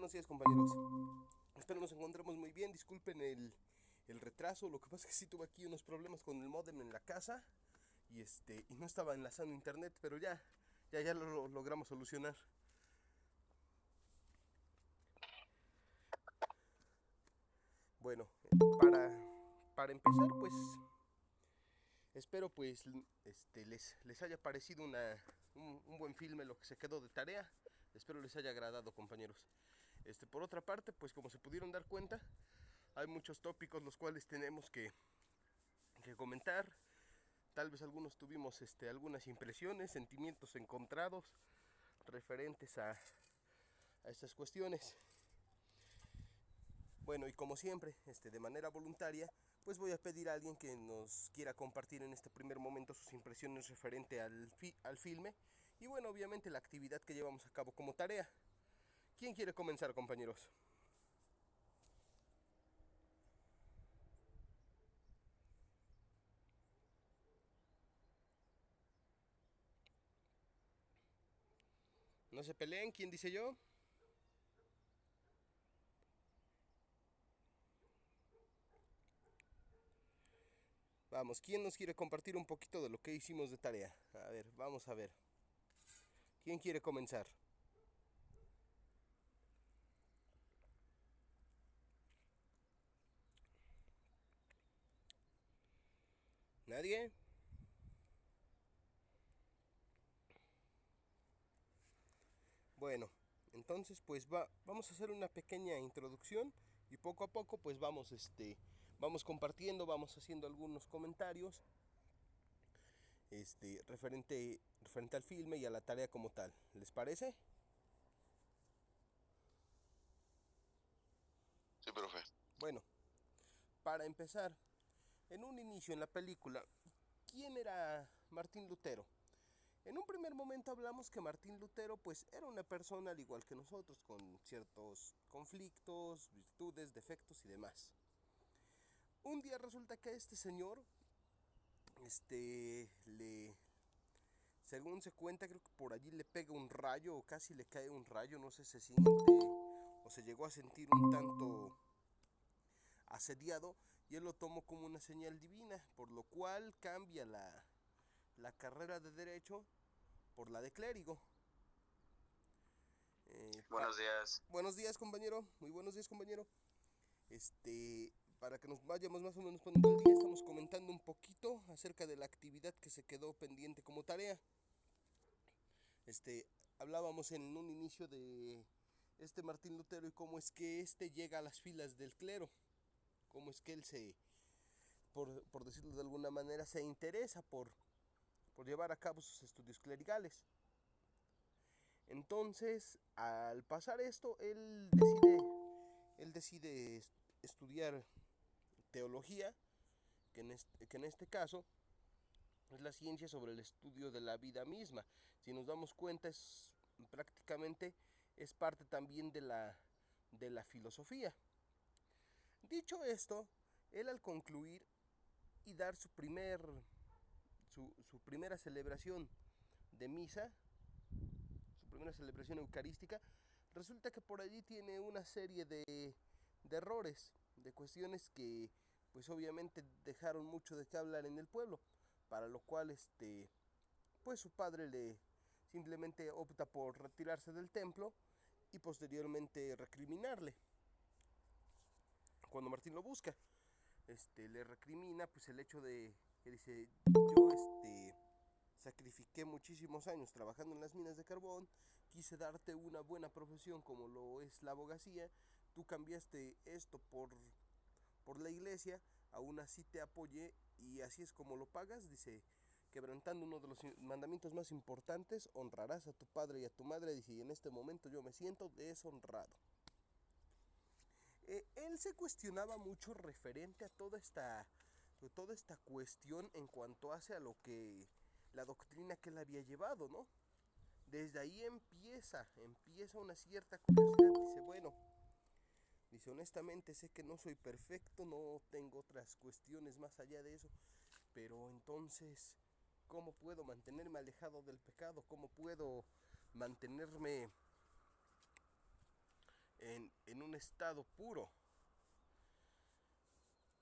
buenos días, compañeros. Espero nos encontremos muy bien. Disculpen el retraso. Lo que pasa es que sí tuve aquí unos problemas con el módem en la casa y no estaba enlazando internet, pero ya lo logramos solucionar. Bueno, para empezar, pues espero pues les haya parecido un buen filme lo que se quedó de tarea. Espero les haya agradado, compañeros. Por otra parte, pues como se pudieron dar cuenta, hay muchos tópicos los cuales tenemos que comentar. Tal vez algunos tuvimos algunas impresiones, sentimientos encontrados referentes a estas cuestiones. Bueno, y como siempre, de manera voluntaria, pues voy a pedir a alguien que nos quiera compartir en este primer momento sus impresiones referente al filme y bueno, obviamente la actividad que llevamos a cabo como tarea. ¿Quién quiere comenzar, compañeros? No se peleen, ¿quién dice yo? Vamos, ¿quién nos quiere compartir un poquito de lo que hicimos de tarea? A ver, vamos a ver. ¿Quién quiere comenzar? ¿Nadie? Bueno, entonces pues vamos a hacer una pequeña introducción y poco a poco pues vamos compartiendo, vamos haciendo algunos comentarios referente al filme y a la tarea como tal. ¿Les parece? Sí, profe. Bueno, para empezar, en un inicio en la película, ¿quién era Martín Lutero? En un primer momento hablamos que Martín Lutero pues era una persona al igual que nosotros, con ciertos conflictos, virtudes, defectos y demás. Un día resulta que este señor, según se cuenta, creo que por allí le pega un rayo o casi le cae un rayo, no sé, se siente o se llegó a sentir un tanto asediado y él lo tomó como una señal divina, por lo cual cambia la carrera de derecho por la de clérigo. Buenos días. Buenos días, compañero. Muy buenos días, compañero. Para que nos vayamos más o menos poniendo el día, estamos comentando un poquito acerca de la actividad que se quedó pendiente como tarea. Este, Hablábamos en un inicio de Martín Lutero y cómo es que llega a las filas del clero, cómo es que él por decirlo de alguna manera, se interesa por llevar a cabo sus estudios clerigales. Entonces, al pasar esto, él decide estudiar teología, que en este caso es la ciencia sobre el estudio de la vida misma. Si nos damos cuenta, prácticamente es parte también de la filosofía. Dicho esto, él al concluir y dar su primera celebración de misa, su primera celebración eucarística, resulta que por allí tiene una serie de errores, de cuestiones que pues obviamente dejaron mucho de qué hablar en el pueblo, para lo cual pues su padre le simplemente opta por retirarse del templo y posteriormente recriminarle. Cuando Martín lo busca, le recrimina pues el hecho de que dice, yo sacrifiqué muchísimos años trabajando en las minas de carbón, quise darte una buena profesión como lo es la abogacía, tú cambiaste esto por la iglesia, aún así te apoyé y así es como lo pagas, dice, quebrantando uno de los mandamientos más importantes, honrarás a tu padre y a tu madre, dice, y en este momento yo me siento deshonrado. Él se cuestionaba mucho referente a toda esta cuestión en cuanto hace a lo que la doctrina que él había llevado, ¿no? Desde ahí empieza una cierta curiosidad, dice, bueno, dice, honestamente sé que no soy perfecto, no tengo otras cuestiones más allá de eso, pero entonces, ¿cómo puedo mantenerme alejado del pecado? ¿Cómo puedo mantenerme en un estado puro.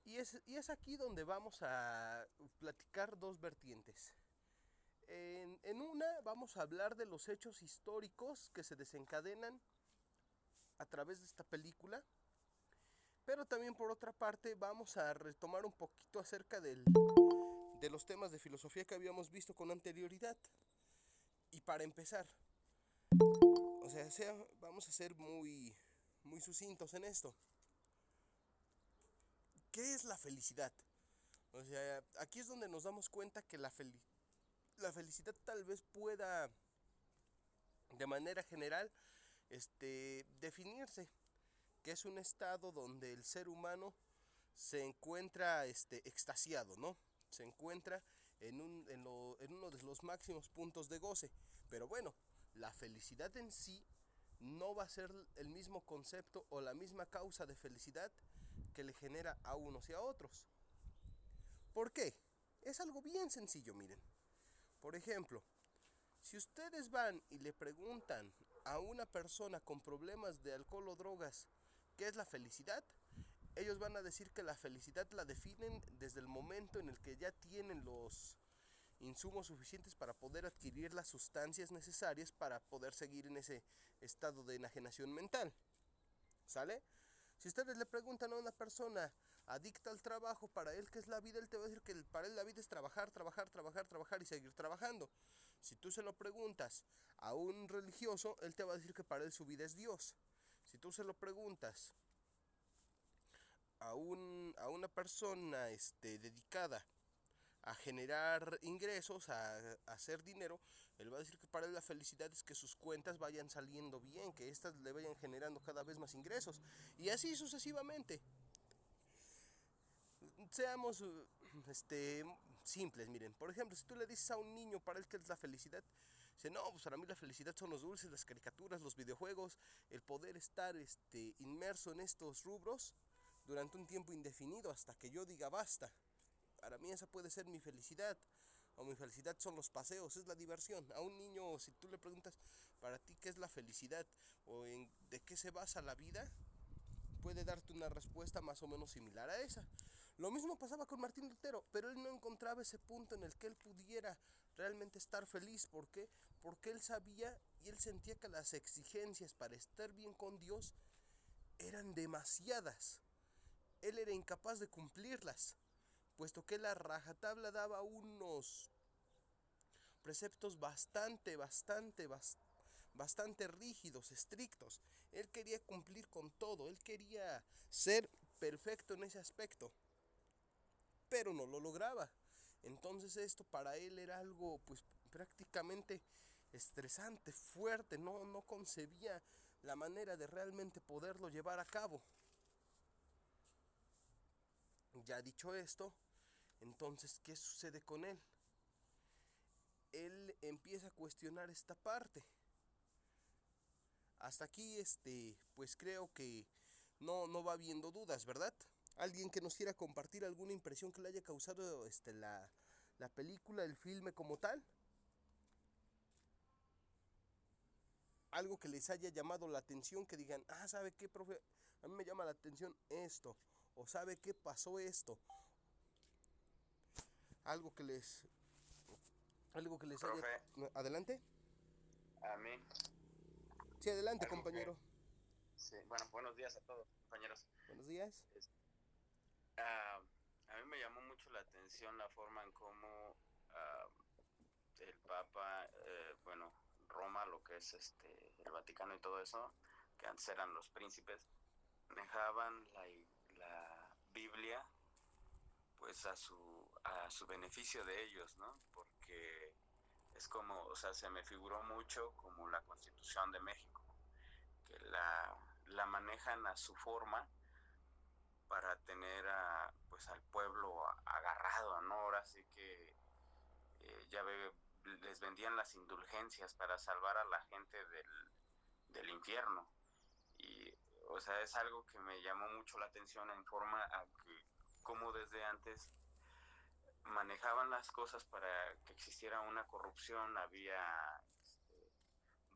Y es aquí donde vamos a platicar dos vertientes. En una vamos a hablar de los hechos históricos que se desencadenan a través de esta película, pero también por otra parte vamos a retomar un poquito acerca de los temas de filosofía que habíamos visto con anterioridad. Y para empezar, vamos a ser muy sucintos en esto. ¿Qué es la felicidad? O sea, aquí es donde nos damos cuenta que la felicidad tal vez pueda, de manera general, definirse, que es un estado donde el ser humano se encuentra extasiado, ¿no? Se encuentra en uno de los máximos puntos de goce. Pero bueno, la felicidad en sí no va a ser el mismo concepto o la misma causa de felicidad que le genera a unos y a otros. ¿Por qué? Es algo bien sencillo, miren. Por ejemplo, si ustedes van y le preguntan a una persona con problemas de alcohol o drogas qué es la felicidad, ellos van a decir que la felicidad la definen desde el momento en el que ya tienen los insumos suficientes para poder adquirir las sustancias necesarias para poder seguir en ese estado de enajenación mental. ¿Sale? Si ustedes le preguntan a una persona adicta al trabajo, para él qué es la vida, él te va a decir que para él la vida es trabajar, trabajar, trabajar, trabajar y seguir trabajando. Si tú se lo preguntas a un religioso, él te va a decir que para él su vida es Dios. Si tú se lo preguntas a una persona dedicada a generar ingresos, a hacer dinero, él va a decir que para él la felicidad es que sus cuentas vayan saliendo bien, que éstas le vayan generando cada vez más ingresos, y así sucesivamente. Seamos simples, miren, por ejemplo, si tú le dices a un niño para él qué es la felicidad, dice, no, pues para mí la felicidad son los dulces, las caricaturas, los videojuegos, el poder estar inmerso en estos rubros durante un tiempo indefinido hasta que yo diga basta. Para mí esa puede ser mi felicidad. O mi felicidad son los paseos, es la diversión. A un niño, si tú le preguntas para ti qué es la felicidad o de qué se basa la vida, puede darte una respuesta más o menos similar a esa. Lo mismo pasaba con Martín Lutero, pero él no encontraba ese punto en el que él pudiera realmente estar feliz. ¿Por qué? Porque él sabía y él sentía que las exigencias para estar bien con Dios eran demasiadas. Él era incapaz de cumplirlas, puesto que la rajatabla daba unos preceptos bastante rígidos, estrictos. Él quería cumplir con todo, él quería ser perfecto en ese aspecto, pero no lo lograba. Entonces esto para él era algo pues prácticamente estresante, fuerte, no concebía la manera de realmente poderlo llevar a cabo. Ya dicho esto, entonces, ¿qué sucede con él? Él empieza a cuestionar esta parte. Hasta aquí, pues creo que no va habiendo dudas, ¿verdad? Alguien que nos quiera compartir alguna impresión que le haya causado la película, el filme como tal. Algo que les haya llamado la atención, que digan, ¿sabe qué, profe? A mí me llama la atención esto. O ¿sabe qué pasó esto? Algo que les, algo que les haya... Profe, ¿Adelante? a mí, Sí, adelante, algo que, compañero. sí, bueno, buenos días a todos, compañeros. Buenos días. Es- ah, a mí me llamó mucho la atención la forma en cómo el Papa, bueno, Roma, lo que es el Vaticano y todo eso, que antes eran los príncipes, manejaban la Biblia pues a su beneficio de ellos, ¿no? Porque es como, o sea, se me figuró mucho como la Constitución de México, que la manejan a su forma para tener pues al pueblo agarrado, ¿no? Ahora sí que ya les vendían las indulgencias para salvar a la gente del infierno. Y, o sea, es algo que me llamó mucho la atención en forma a que, como desde antes manejaban las cosas para que existiera una corrupción, había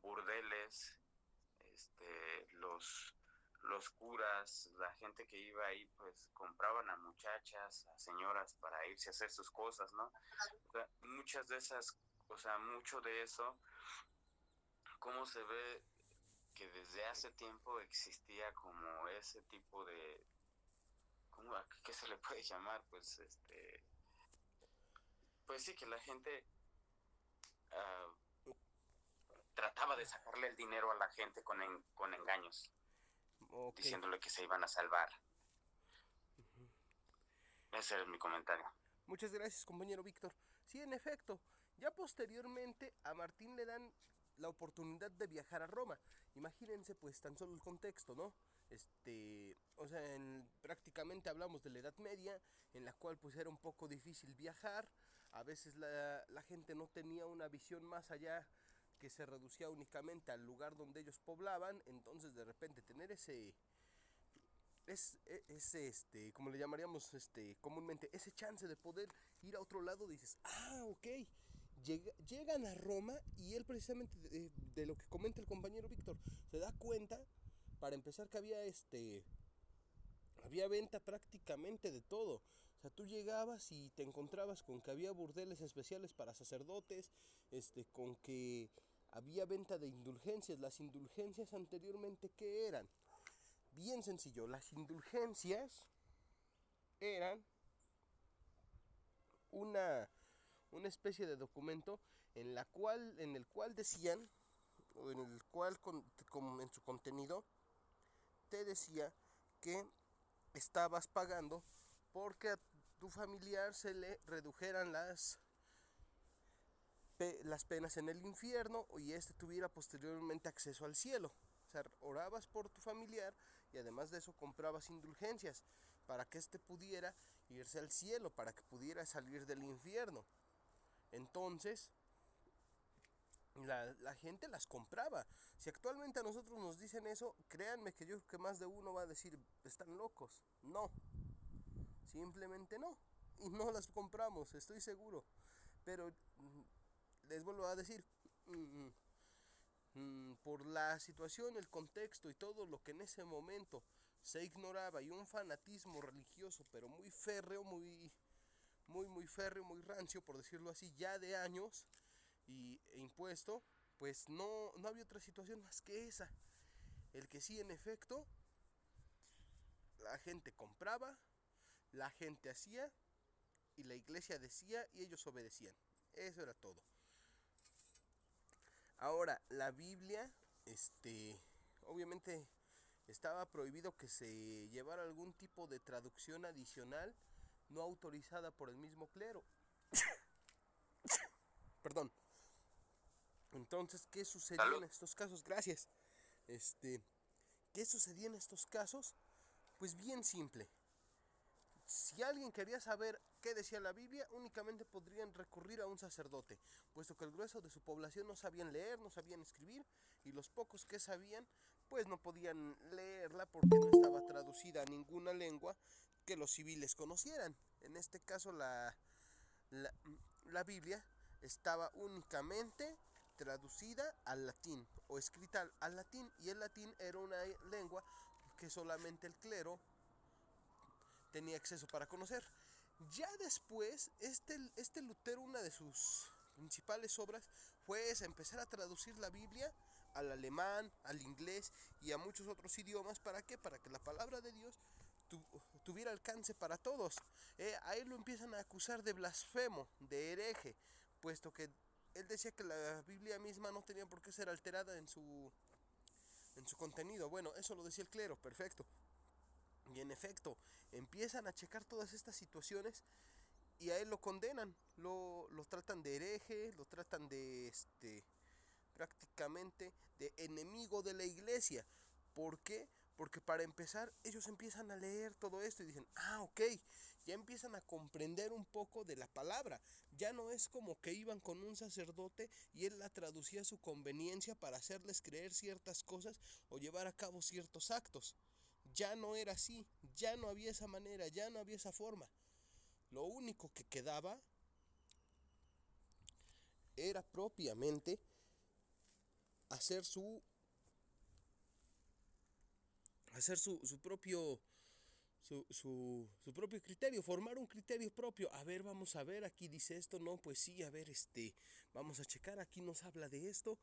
burdeles, los los curas, la gente que iba ahí, pues compraban a muchachas, a señoras para irse a hacer sus cosas, ¿no? O sea, muchas de esas, o sea, mucho de eso, cómo se ve que desde hace tiempo existía como ese tipo de, ¿cómo, qué se le puede llamar? Pues pues sí, que la gente uh, trataba de sacarle el dinero a la gente con engaños, Ok. diciéndole que se iban a salvar. Ese es mi comentario. Muchas gracias, compañero Víctor. Sí, en efecto, ya posteriormente a Martín le dan la oportunidad de viajar a Roma. Imagínense pues tan solo el contexto, ¿no? O sea, prácticamente hablamos de la Edad Media, en la cual pues era un poco difícil viajar. A veces la gente no tenía una visión más allá, que se reducía únicamente al lugar donde ellos poblaban. Entonces de repente tener como le llamaríamos comúnmente, ese chance de poder ir a otro lado, dices, ok, llegan a Roma y él precisamente de lo que comenta el compañero Víctor, se da cuenta, para empezar, que había venta prácticamente de todo. O sea, tú llegabas y te encontrabas con que había burdeles especiales para sacerdotes, con que había venta de indulgencias. Las indulgencias anteriormente, ¿qué eran? Bien sencillo, las indulgencias eran una, una especie de documento en el cual decían, o en el cual en su contenido te decía que estabas pagando porque a tu familiar se le redujeran las penas en el infierno y tuviera posteriormente acceso al cielo. O sea, orabas por tu familiar y además de eso comprabas indulgencias para que pudiera irse al cielo, para que pudiera salir del infierno. Entonces, la gente las compraba. Si actualmente a nosotros nos dicen eso, créanme que yo creo que más de uno va a decir, están locos. No, simplemente no. Y no las compramos, estoy seguro. Pero les vuelvo a decir, por la situación, el contexto y todo lo que en ese momento se ignoraba, y un fanatismo religioso, pero muy férreo, muy férreo, muy rancio, por decirlo así, ya de años e impuesto, pues no había otra situación más que esa. El que sí, en efecto, la gente compraba, la gente hacía, y la iglesia decía, y ellos obedecían. Eso era todo. Ahora, la Biblia, obviamente estaba prohibido que se llevara algún tipo de traducción adicional no autorizada por el mismo clero. Perdón. Entonces, ¿qué sucedía Salud. en estos casos? Gracias. ¿Qué sucedía en estos casos? Pues bien simple. Si alguien quería saber qué decía la Biblia, únicamente podrían recurrir a un sacerdote, puesto que el grueso de su población no sabían leer, no sabían escribir, y los pocos que sabían, pues no podían leerla porque no estaba traducida a ninguna lengua que los civiles conocieran. En este caso, la, la Biblia estaba únicamente traducida al latín o escrita al latín, y el latín era una lengua que solamente el clero tenía acceso para conocer. Ya después, Lutero, una de sus principales obras fue esa, empezar a traducir la Biblia al alemán, al inglés y a muchos otros idiomas. ¿Para qué? Para que la palabra de Dios tuviera alcance para todos. A él lo empiezan a acusar de blasfemo, de hereje, puesto que él decía que la Biblia misma no tenía por qué ser alterada en su contenido. Bueno, eso lo decía el clero, perfecto. Y en efecto, empiezan a checar todas estas situaciones y a él lo condenan, lo tratan de hereje, lo tratan de prácticamente de enemigo de la iglesia. ¿Por qué? Porque para empezar, ellos empiezan a leer todo esto y dicen, ok, ya empiezan a comprender un poco de la palabra. Ya no es como que iban con un sacerdote y él la traducía a su conveniencia para hacerles creer ciertas cosas o llevar a cabo ciertos actos. Ya no era así, ya no había esa manera, ya no había esa forma. Lo único que quedaba era propiamente hacer hacer su propio su propio criterio, formar un criterio propio. A ver, vamos a ver, aquí dice esto, no, pues sí, a ver, vamos a checar, aquí nos habla de esto.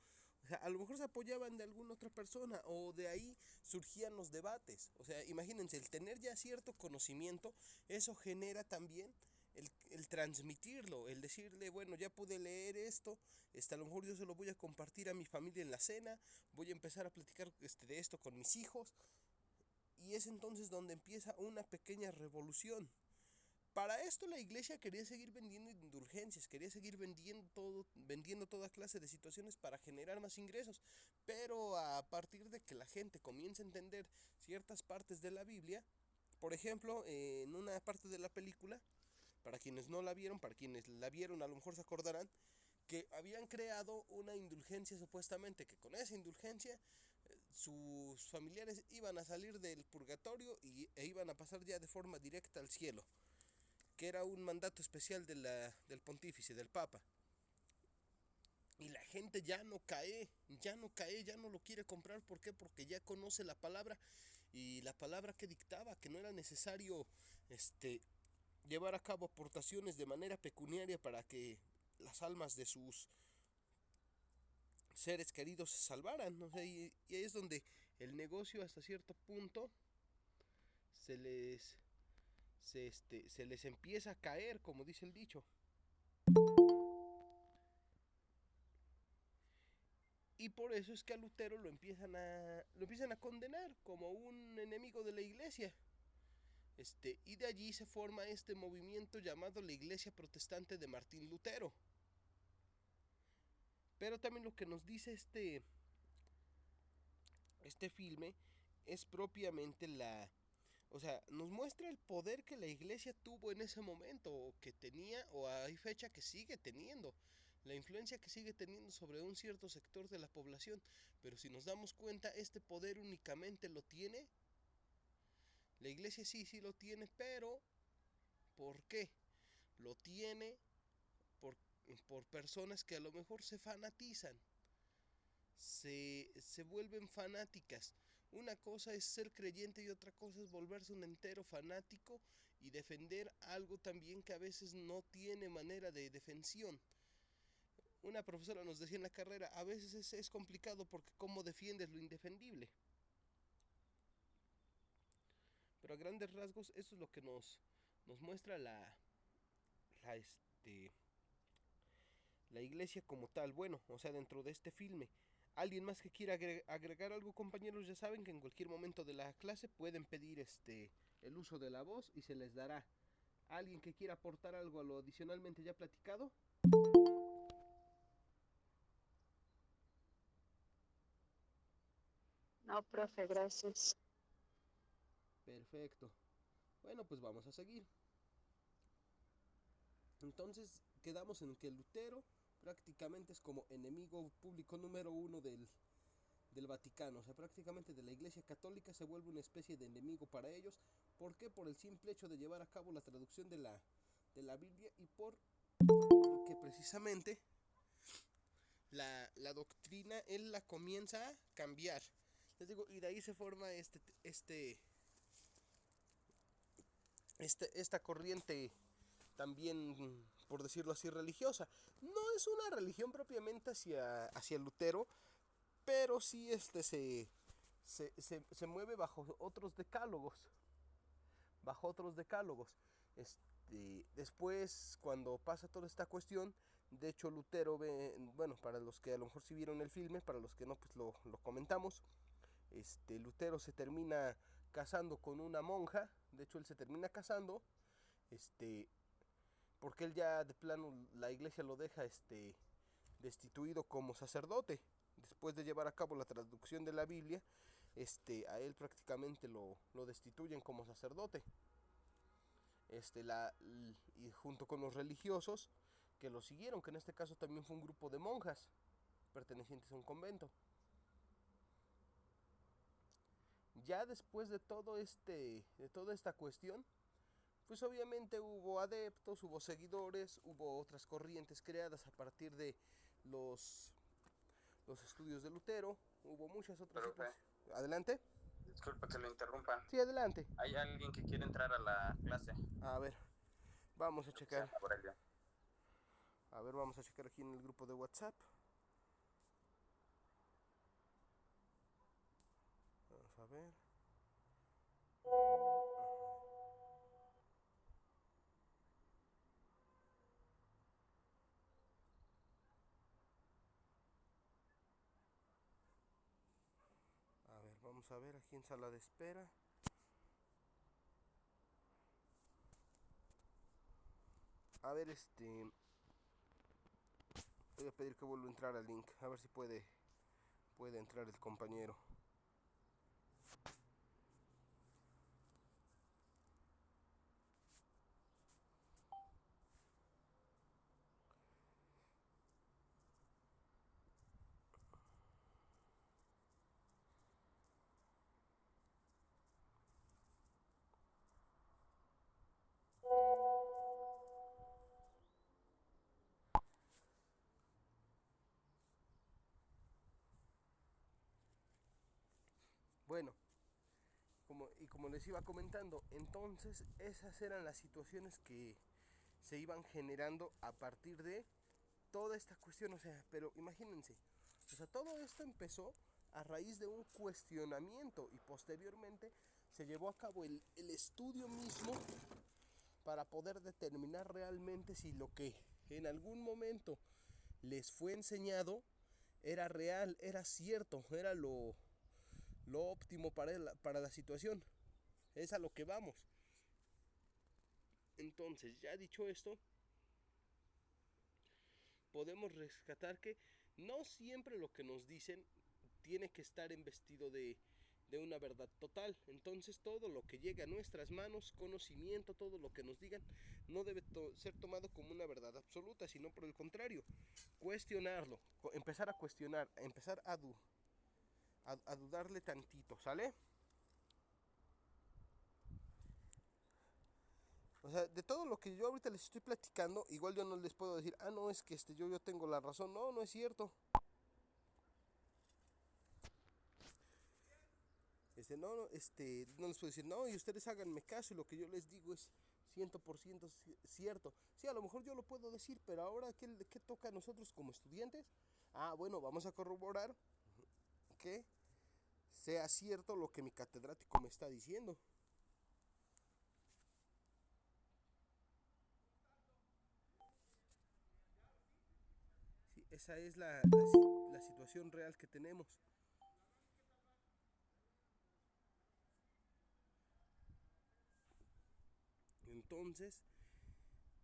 O sea, a lo mejor se apoyaban de alguna otra persona o de ahí surgían los debates. O sea, imagínense, el tener ya cierto conocimiento, eso genera también el transmitirlo, el decirle, bueno, ya pude leer esto, a lo mejor yo se lo voy a compartir a mi familia en la cena, voy a empezar a platicar de esto con mis hijos, y es entonces donde empieza una pequeña revolución. Para esto la iglesia quería seguir vendiendo indulgencias, quería seguir vendiendo toda clase de situaciones para generar más ingresos, pero a partir de que la gente comience a entender ciertas partes de la Biblia, por ejemplo, en una parte de la película, para quienes no la vieron, para quienes la vieron a lo mejor se acordarán, que habían creado una indulgencia supuestamente, que con esa indulgencia sus familiares iban a salir del purgatorio e iban a pasar ya de forma directa al cielo, que era un mandato especial del pontífice, del papa. Y la gente ya no lo quiere comprar. ¿Por qué? Porque ya conoce la palabra, y la palabra que dictaba que no era necesario llevar a cabo aportaciones de manera pecuniaria para que las almas de sus seres queridos se salvaran, ¿no? Y ahí es donde el negocio hasta cierto punto se les se les empieza a caer, como dice el dicho. Y por eso es que a Lutero lo empiezan a condenar como un enemigo de la iglesia. Y de allí se forma este movimiento llamado la Iglesia Protestante de Martín Lutero. Pero también lo que nos dice este filme es propiamente o sea, nos muestra el poder que la iglesia tuvo en ese momento, o que tenía, o hay fecha que sigue teniendo, la influencia que sigue teniendo sobre un cierto sector de la población. Pero si nos damos cuenta, este poder únicamente lo tiene la iglesia, sí lo tiene, pero ¿por qué? Lo tiene por, por personas que a lo mejor se fanatizan, se vuelven fanáticas. Una cosa es ser creyente y otra cosa es volverse un entero fanático y defender algo también que a veces no tiene manera de defensión. Una profesora nos decía en la carrera, a veces es complicado porque cómo defiendes lo indefendible. Pero a grandes rasgos eso es lo que nos muestra la, este, la iglesia como tal. Bueno, o sea, dentro de este filme. ¿Alguien más que quiera agregar algo, compañeros? Ya saben que en cualquier momento de la clase pueden pedir el uso de la voz y se les dará. ¿Alguien que quiera aportar algo a lo adicionalmente ya platicado? No, profe, gracias. Perfecto. Bueno, pues vamos a seguir. Entonces quedamos en que Lutero prácticamente es como enemigo público número uno del Vaticano. O sea, prácticamente de la Iglesia Católica se vuelve una especie de enemigo para ellos. ¿Por qué? Por el simple hecho de llevar a cabo la traducción de la Biblia, y porque precisamente la doctrina él la comienza a cambiar. Les digo, y de ahí se forma esta corriente también, por decirlo así, religiosa. No es una religión propiamente hacia Lutero, pero sí se mueve bajo otros decálogos. Bajo otros decálogos. Después, cuando pasa toda esta cuestión, de hecho Lutero ve, bueno, para los que a lo mejor sí vieron el filme, para los que no, pues lo comentamos. Lutero se termina casando con una monja. De hecho, él se termina casando, porque él ya de plano la iglesia lo deja destituido como sacerdote. Después de llevar a cabo la traducción de la Biblia, a él prácticamente lo destituyen como sacerdote. Y junto con los religiosos que lo siguieron, que en este caso también fue un grupo de monjas pertenecientes a un convento. Ya después de de toda esta cuestión, pues obviamente hubo adeptos, hubo seguidores, hubo otras corrientes creadas a partir de los, los estudios de Lutero, hubo muchas otras Profe, situaciones. Adelante. Disculpa que lo interrumpa. Sí, adelante. Hay alguien que quiere entrar a la clase. A ver, vamos a Creo que se checar. llama Aurelio. A ver, vamos a checar aquí en el grupo de WhatsApp. Vamos a ver. A ver, vamos a ver aquí en sala de espera. A ver, voy a pedir que vuelva a entrar al link. A ver si puede entrar el compañero. Bueno, como les iba comentando, entonces esas eran las situaciones que se iban generando a partir de toda esta cuestión. O sea, pero imagínense, o sea, todo esto empezó a raíz de un cuestionamiento y posteriormente se llevó a cabo el estudio mismo para poder determinar realmente si lo que en algún momento les fue enseñado era real, era cierto, era lo óptimo para la situación. Es a lo que vamos. Entonces, ya dicho esto, podemos rescatar que no siempre lo que nos dicen tiene que estar investido de una verdad total. Entonces todo lo que llegue a nuestras manos, conocimiento, todo lo que nos digan, no debe ser tomado como una verdad absoluta, sino por el contrario, cuestionarlo, empezar a cuestionar, empezar a dudarle tantito, ¿sale? O sea, de todo lo que yo ahorita les estoy platicando, igual yo no les puedo decir, ah, no, es que yo tengo la razón. No, no es cierto. No, no les puedo decir, no, y ustedes háganme caso y lo que yo les digo es 100% cierto. Sí, a lo mejor yo lo puedo decir, pero ahora, ¿qué toca a nosotros como estudiantes? Ah, bueno, vamos a corroborar que sea cierto lo que mi catedrático me está diciendo. Sí, esa es la situación real que tenemos. Entonces,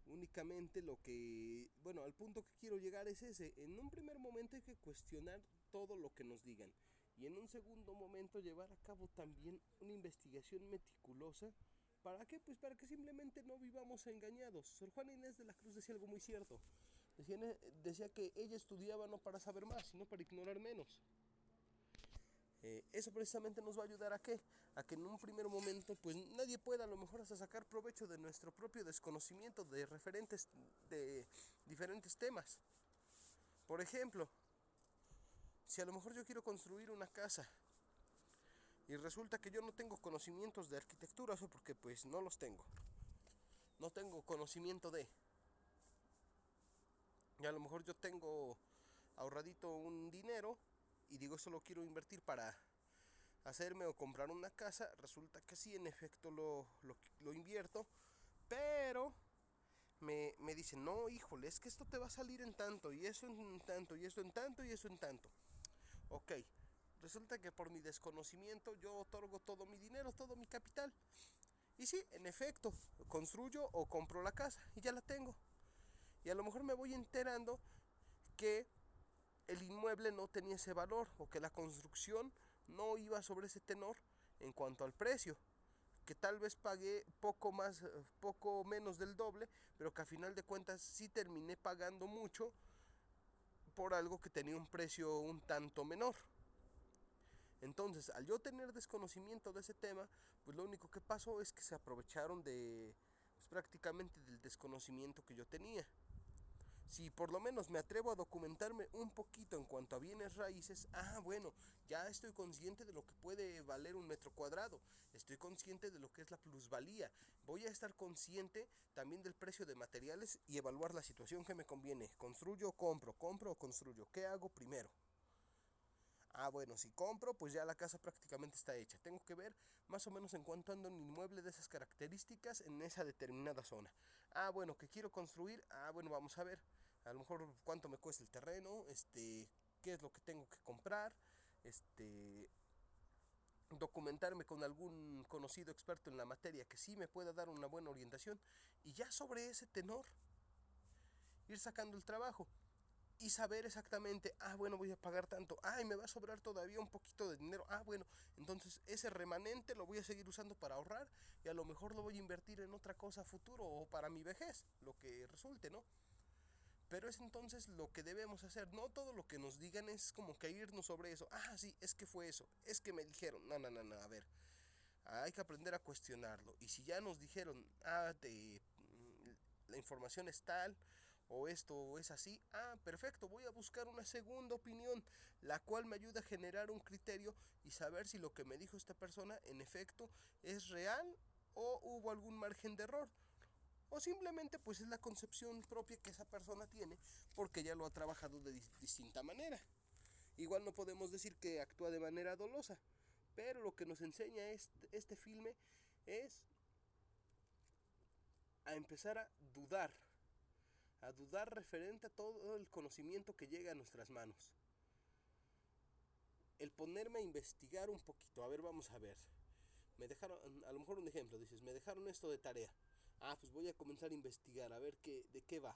únicamente lo que, bueno, al punto que quiero llegar es ese. En un primer momento hay que cuestionar todo lo que nos digan. Y en un segundo momento llevar a cabo también una investigación meticulosa. ¿Para qué? Pues para que simplemente no vivamos engañados. Sor Juana Inés de la Cruz decía algo muy cierto. Decía que ella estudiaba no para saber más, sino para ignorar menos. Eso precisamente nos va a ayudar a que en un primer momento pues nadie pueda a lo mejor hasta sacar provecho de nuestro propio desconocimiento de diferentes temas. Por ejemplo, si a lo mejor yo quiero construir una casa y resulta que yo no tengo conocimientos de arquitectura, eso porque pues no los tengo. No tengo conocimiento y a lo mejor yo tengo ahorradito un dinero y digo, eso lo quiero invertir para hacerme o comprar una casa. Resulta que sí, en efecto lo invierto, pero me dicen, no, híjole, es que esto te va a salir en tanto, y eso en tanto, y eso en tanto, y eso en tanto. Ok, resulta que por mi desconocimiento yo otorgo todo mi dinero, todo mi capital. Y sí, en efecto, construyo o compro la casa y ya la tengo. Y a lo mejor me voy enterando que el inmueble no tenía ese valor o que la construcción no iba sobre ese tenor en cuanto al precio, que tal vez pagué poco menos del doble, pero que a final de cuentas sí terminé pagando mucho por algo que tenía un precio un tanto menor. Entonces, al yo tener desconocimiento de ese tema, pues lo único que pasó es que se aprovecharon de pues, prácticamente del desconocimiento que yo tenía. Si por lo menos me atrevo a documentarme un poquito en cuanto a bienes raíces, bueno, ya estoy consciente de lo que puede valer un metro cuadrado, estoy consciente de lo que es la plusvalía, voy a estar consciente también del precio de materiales y evaluar la situación que me conviene. ¿Construyo o compro? ¿Compro o construyo? ¿Qué hago primero? Bueno, si compro, pues ya la casa prácticamente está hecha. Tengo que ver más o menos en cuánto anda un inmueble de esas características en esa determinada zona. Bueno, que quiero construir. Bueno, vamos a ver. A lo mejor cuánto me cuesta el terreno, qué es lo que tengo que comprar, documentarme con algún conocido experto en la materia que sí me pueda dar una buena orientación y ya sobre ese tenor ir sacando el trabajo y saber exactamente, bueno, voy a pagar tanto, y me va a sobrar todavía un poquito de dinero, bueno, entonces ese remanente lo voy a seguir usando para ahorrar y a lo mejor lo voy a invertir en otra cosa a futuro o para mi vejez, lo que resulte, ¿no? Pero es entonces lo que debemos hacer, no todo lo que nos digan es como que irnos sobre eso, sí, es que fue eso, es que me dijeron, no, no, no, no, a ver, hay que aprender a cuestionarlo. Y si ya nos dijeron, la información es tal, o esto es así, perfecto, voy a buscar una segunda opinión, la cual me ayuda a generar un criterio y saber si lo que me dijo esta persona en efecto es real o hubo algún margen de error. O simplemente pues es la concepción propia que esa persona tiene porque ya lo ha trabajado de distinta manera. Igual no podemos decir que actúa de manera dolosa, pero lo que nos enseña este filme es a empezar a dudar referente a todo el conocimiento que llega a nuestras manos. El ponerme a investigar un poquito, a ver, vamos a ver. Me dejaron, a lo mejor un ejemplo, dices, me dejaron esto de tarea. Pues voy a comenzar a investigar, a ver de qué va.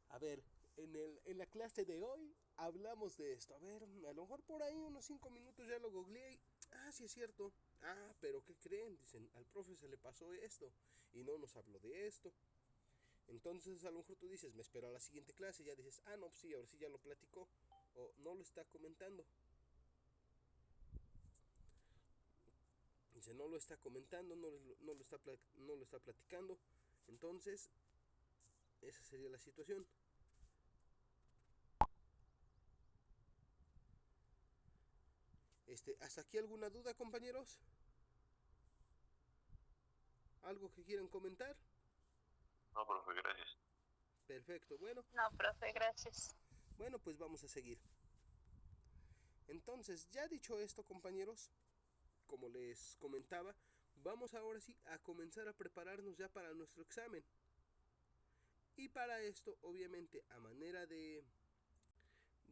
A ver, en la clase de hoy hablamos de esto. A ver, a lo mejor por ahí unos 5 minutos ya lo googleé y, sí es cierto. Pero ¿qué creen? Dicen, al profe se le pasó esto y no nos habló de esto. Entonces a lo mejor tú dices, me espero a la siguiente clase y ya dices, no, pues sí, ahora sí ya lo platicó o no lo está comentando. Dice, no lo está comentando, no lo está platicando. Entonces, esa sería la situación. ¿Hasta aquí alguna duda, compañeros? ¿Algo que quieran comentar? No, profe, gracias. Perfecto, bueno. No, profe, gracias. Bueno, pues vamos a seguir. Entonces, ya dicho esto, compañeros, como les comentaba, vamos ahora sí a comenzar a prepararnos ya para nuestro examen. Y para esto, obviamente, a manera de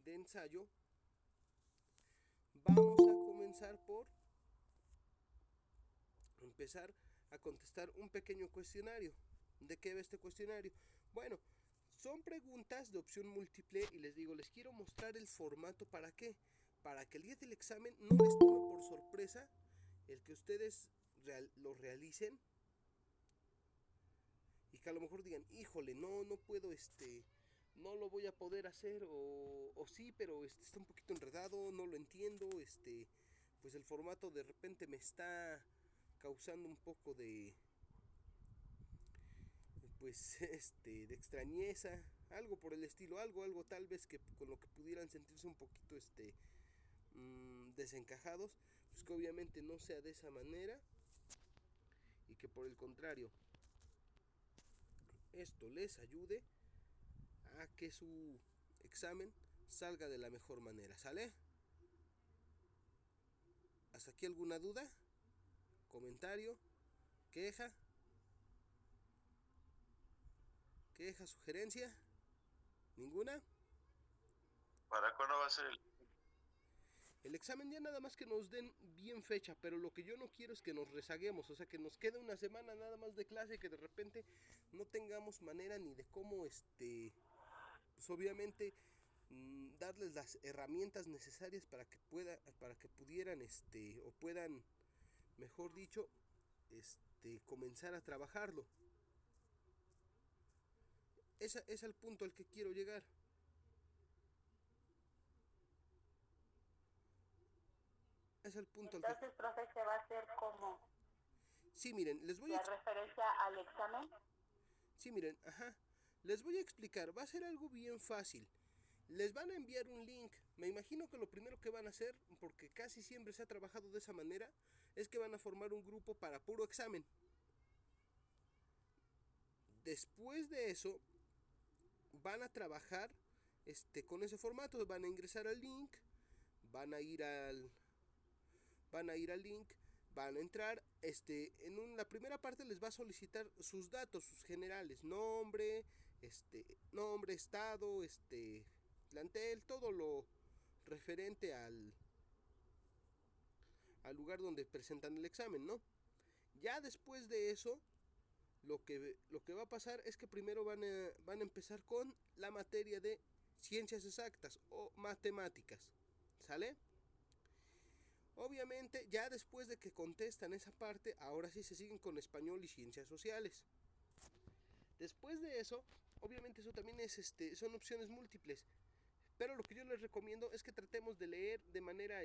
ensayo, vamos a comenzar por empezar a contestar un pequeño cuestionario. ¿De qué va este cuestionario? Bueno, son preguntas de opción múltiple y les digo, les quiero mostrar el formato. ¿Para qué? Para que el día del examen no les tome por sorpresa el que ustedes lo realicen y que a lo mejor digan, híjole, no puedo, no lo voy a poder hacer o sí, pero está un poquito enredado, no lo entiendo, pues el formato de repente me está causando un poco de pues de extrañeza, algo por el estilo, algo tal vez que con lo que pudieran sentirse un poquito desencajados, pues que obviamente no sea de esa manera y que por el contrario esto les ayude a que su examen salga de la mejor manera. ¿Sale? ¿Hasta aquí alguna duda? ¿Comentario? ¿Queja? ¿Queja? ¿Sugerencia? ¿Ninguna? ¿Para cuándo va a ser el examen? Ya nada más que nos den bien fecha, pero lo que yo no quiero es que nos rezaguemos, o sea, que nos quede una semana nada más de clase y que de repente no tengamos manera ni de cómo, pues obviamente darles las herramientas necesarias para que pudieran, o puedan, mejor dicho, comenzar a trabajarlo. Ese es el punto al que quiero llegar. Es el punto Entonces, al que... profe, se va a hacer como Sí, miren, les voy a... la referencia al examen. Sí, miren, Les voy a explicar, va a ser algo bien fácil. Les van a enviar un link. Me imagino que lo primero que van a hacer, porque casi siempre se ha trabajado de esa manera, es que van a formar un grupo para puro examen. Después de eso, van a trabajar con ese formato. Van a ingresar al link, van a ir al link, van a entrar, la primera parte les va a solicitar sus datos, sus generales, nombre, estado, plantel, todo lo referente al lugar donde presentan el examen, ¿no? Ya después de eso, lo que va a pasar es que primero van a empezar con la materia de ciencias exactas o matemáticas, ¿sale? Obviamente, ya después de que contestan esa parte, ahora sí se siguen con español y ciencias sociales. Después de eso, obviamente eso también es son opciones múltiples. Pero lo que yo les recomiendo es que tratemos de leer de manera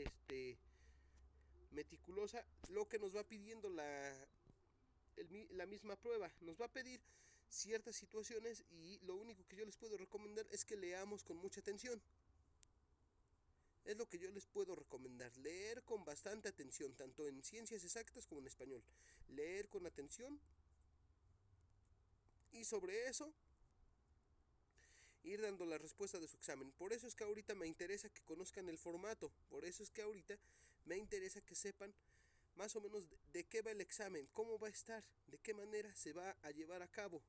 meticulosa lo que nos va pidiendo la misma prueba. Nos va a pedir ciertas situaciones y lo único que yo les puedo recomendar es que leamos con mucha atención. Es lo que yo les puedo recomendar, leer con bastante atención, tanto en ciencias exactas como en español. Leer con atención y sobre eso ir dando la respuesta de su examen. Por eso es que ahorita me interesa que conozcan el formato, por eso es que ahorita me interesa que sepan más o menos de qué va el examen, cómo va a estar, de qué manera se va a llevar a cabo.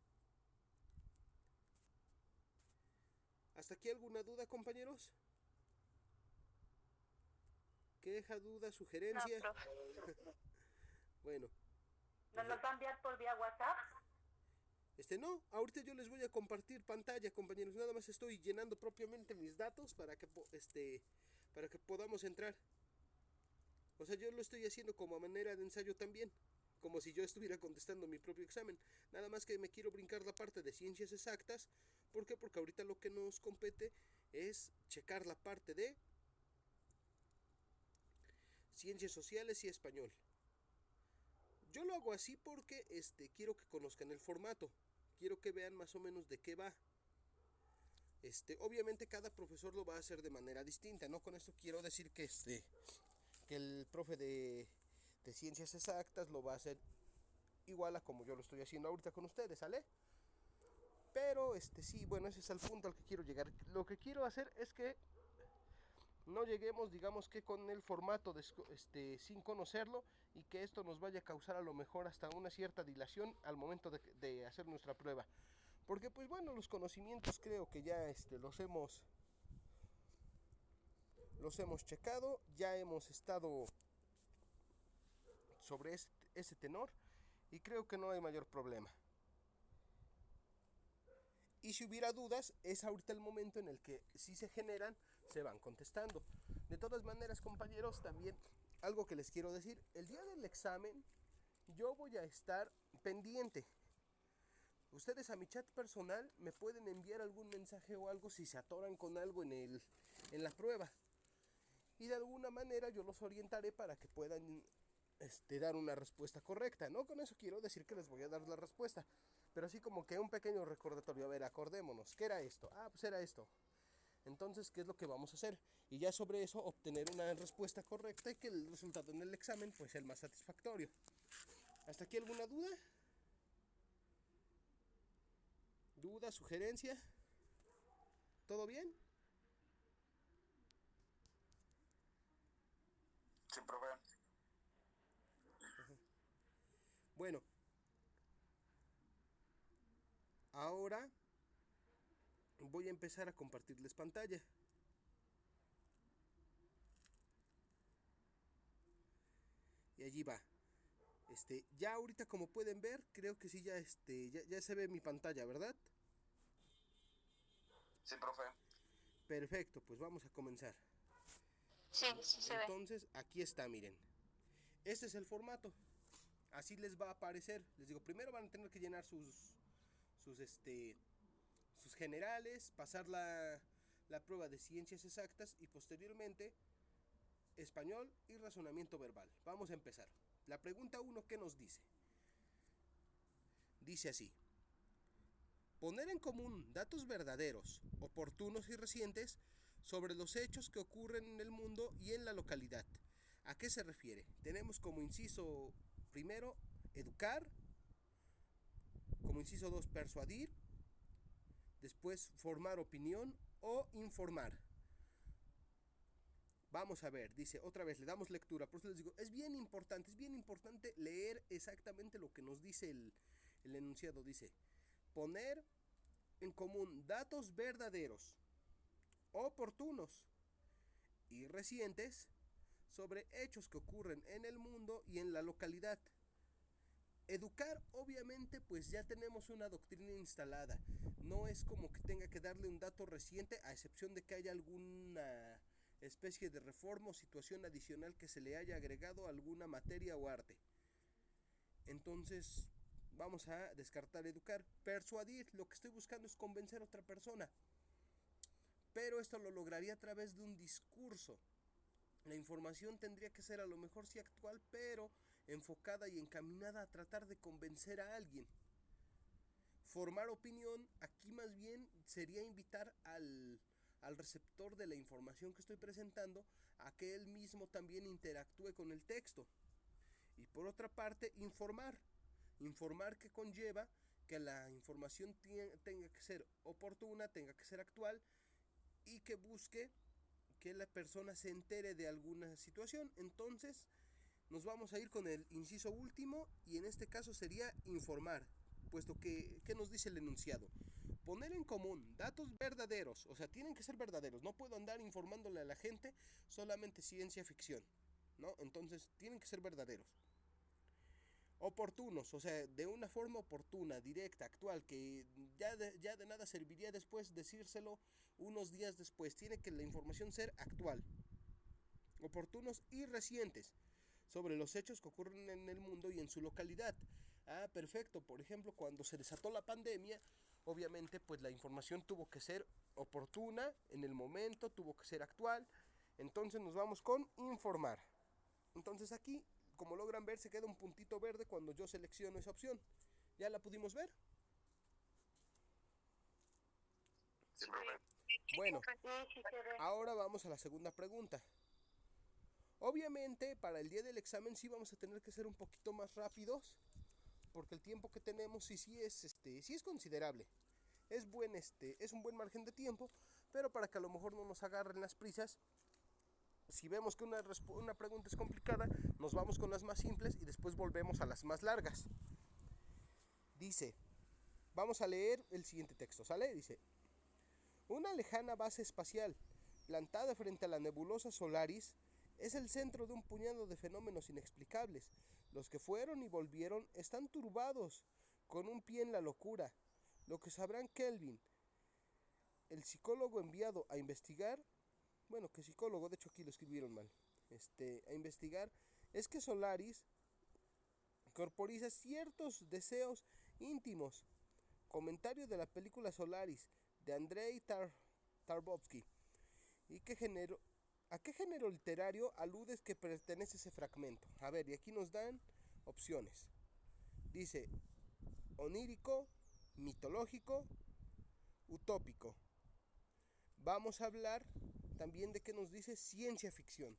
¿Hasta aquí alguna duda, compañeros? ¿Queja, duda, sugerencia? No, profe. Bueno. ¿Nos los va a enviar por vía WhatsApp? No, ahorita yo les voy a compartir pantalla, compañeros. Nada más estoy llenando propiamente mis datos para que podamos entrar. O sea, yo lo estoy haciendo como a manera de ensayo también, como si yo estuviera contestando mi propio examen. Nada más que me quiero brincar la parte de ciencias exactas. ¿Por qué? Porque ahorita lo que nos compete es checar la parte de ciencias sociales y español. Yo lo hago así porque quiero que conozcan el formato. Quiero que vean más o menos de qué va. Obviamente cada profesor lo va a hacer de manera distinta, ¿no? Con esto quiero decir que que el profe de ciencias exactas lo va a hacer igual a como yo lo estoy haciendo ahorita con ustedes, ¿sale? Pero sí, bueno, ese es el punto al que quiero llegar. Lo que quiero hacer es que no lleguemos, digamos que con el formato sin conocerlo, y que esto nos vaya a causar a lo mejor hasta una cierta dilación al momento de hacer nuestra prueba. Porque pues bueno, los conocimientos creo que ya los hemos checado, ya hemos estado sobre ese tenor y creo que no hay mayor problema. Y si hubiera dudas, es ahorita el momento en el que si se generan, se van contestando. De todas maneras, compañeros, también algo que les quiero decir, el día del examen yo voy a estar pendiente. Ustedes a mi chat personal me pueden enviar algún mensaje o algo si se atoran con algo en la prueba. Y de alguna manera yo los orientaré para que puedan dar una respuesta correcta. No con eso quiero decir que les voy a dar la respuesta, pero así como que un pequeño recordatorio. A ver, acordémonos, ¿qué era esto? Ah, pues era esto. Entonces, ¿qué es lo que vamos a hacer? Y ya sobre eso obtener una respuesta correcta y que el resultado en el examen pues sea el más satisfactorio. ¿Hasta aquí alguna duda? ¿Duda, sugerencia? ¿Todo bien? Sí, profe. Bueno, ahora voy a empezar a compartirles pantalla. Y allí va. Ya ahorita como pueden ver, creo que sí ya se ve mi pantalla, ¿verdad? Sí, profe. Perfecto, pues vamos a comenzar. Sí, sí se ve. Entonces, aquí está, miren. Este es el formato. Así les va a aparecer. Les digo, primero van a tener que llenar sus generales, pasar la prueba de ciencias exactas y posteriormente español y razonamiento verbal. Vamos a empezar. La pregunta 1, ¿qué nos dice? Dice así: Poner en común datos verdaderos, oportunos y recientes sobre los hechos que ocurren en el mundo y en la localidad. ¿A qué se refiere? Tenemos como inciso primero, educar, como inciso 2, persuadir, después formar opinión o informar. Vamos a ver, dice, otra vez le damos lectura, por eso les digo, es bien importante leer exactamente lo que nos dice el enunciado. Dice, poner en común datos verdaderos, oportunos y recientes sobre hechos que ocurren en el mundo y en la localidad. Educar, obviamente, pues ya tenemos una doctrina instalada. No es como que tenga que darle un dato reciente, a excepción de que haya alguna especie de reforma o situación adicional que se le haya agregado a alguna materia o arte. Entonces, vamos a descartar educar. Persuadir, lo que estoy buscando es convencer a otra persona. Pero esto lo lograría a través de un discurso. La información tendría que ser a lo mejor sí actual, pero enfocada y encaminada a tratar de convencer a alguien. Formar opinión, aquí más bien sería invitar al receptor de la información que estoy presentando a que él mismo también interactúe con el texto. Y por otra parte, informar que conlleva que la información tenga que ser oportuna, tenga que ser actual y que busque que la persona se entere de alguna situación. Entonces nos vamos a ir con el inciso último, y en este caso sería informar, puesto que, ¿qué nos dice el enunciado? Poner en común datos verdaderos, o sea, tienen que ser verdaderos, no puedo andar informándole a la gente solamente ciencia ficción, ¿no? Entonces tienen que ser verdaderos. Oportunos, o sea, de una forma oportuna, directa, actual, que ya de nada serviría después decírselo unos días después. Tiene que la información ser actual. Oportunos y recientes sobre los hechos que ocurren en el mundo y en su localidad. Ah, perfecto. Por ejemplo, cuando se desató la pandemia, obviamente pues la información tuvo que ser oportuna en el momento, tuvo que ser actual. Entonces nos vamos con informar. Entonces aquí, como logran ver, se queda un puntito verde cuando yo selecciono esa opción. ¿Ya la pudimos ver? Sí, profe. Bueno, Sí, se ve. ahora vamos a la segunda pregunta. Obviamente, para el día del examen sí vamos a tener que ser un poquito más rápidos, porque el tiempo que tenemos sí es considerable. Es un buen margen de tiempo, pero para que a lo mejor no nos agarren las prisas, si vemos que una pregunta es complicada, nos vamos con las más simples y después volvemos a las más largas. Dice, vamos a leer el siguiente texto, ¿sale? Dice, una lejana base espacial, plantada frente a la nebulosa Solaris, es el centro de un puñado de fenómenos inexplicables. Los que fueron y volvieron están turbados, con un pie en la locura. Lo que sabrán Kelvin, el psicólogo enviado a investigar, bueno, que psicólogo, de hecho aquí lo escribieron mal, a investigar, es que Solaris corporiza ciertos deseos íntimos. Comentario de la película Solaris, de Andrei Tarkovsky. ¿Y a qué género literario aludes que pertenece ese fragmento? A ver, y aquí nos dan opciones. Dice, onírico, mitológico, utópico. Vamos a hablar también de qué nos dice ciencia ficción.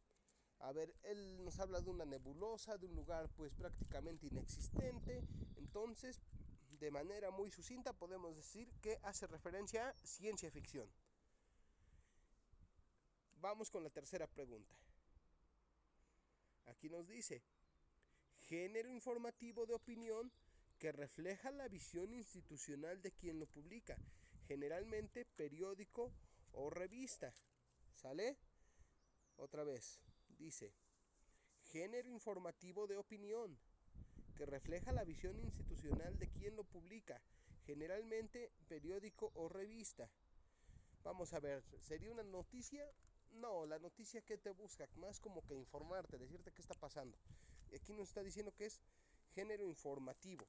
A ver, él nos habla de una nebulosa, de un lugar pues prácticamente inexistente. Entonces, de manera muy sucinta podemos decir que hace referencia a ciencia ficción. Vamos con la tercera pregunta. Aquí nos dice, género informativo de opinión que refleja la visión institucional de quien lo publica, generalmente periódico o revista. ¿Sale? Otra vez, dice, género informativo de opinión que refleja la visión institucional de quien lo publica, generalmente periódico o revista. Vamos a ver, ¿sería una noticia? No, la noticia que te busca, más como que informarte, decirte qué está pasando. Y aquí nos está diciendo que es género informativo,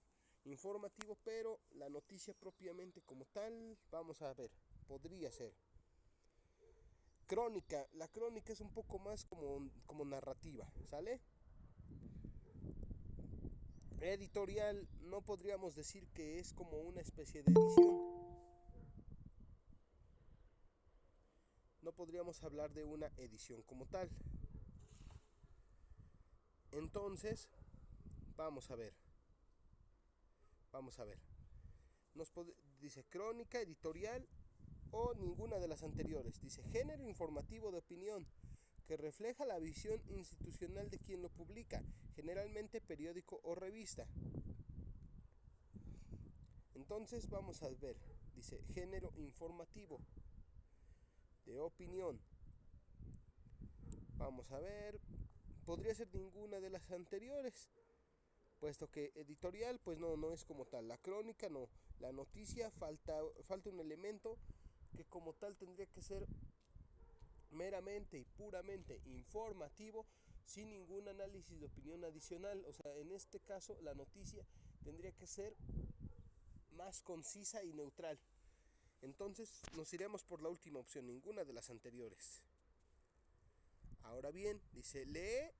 pero la noticia propiamente como tal, vamos a ver, podría ser. Crónica, la crónica es un poco más como narrativa, ¿sale? Editorial, no podríamos decir que es como una especie de edición. podríamos hablar de una edición como tal. Entonces, vamos a ver. Dice crónica, editorial o ninguna de las anteriores. Dice género informativo de opinión que refleja la visión institucional de quien lo publica, generalmente periódico o revista. Entonces vamos a ver, dice género informativo de opinión. Vamos a ver, podría ser ninguna de las anteriores, puesto que editorial pues no es como tal. La crónica no, la noticia falta un elemento que como tal tendría que ser meramente y puramente informativo, sin ningún análisis de opinión adicional. O sea, en este caso la noticia tendría que ser más concisa y neutral. Entonces nos iremos por la última opción, ninguna de las anteriores. Ahora bien, dice, lee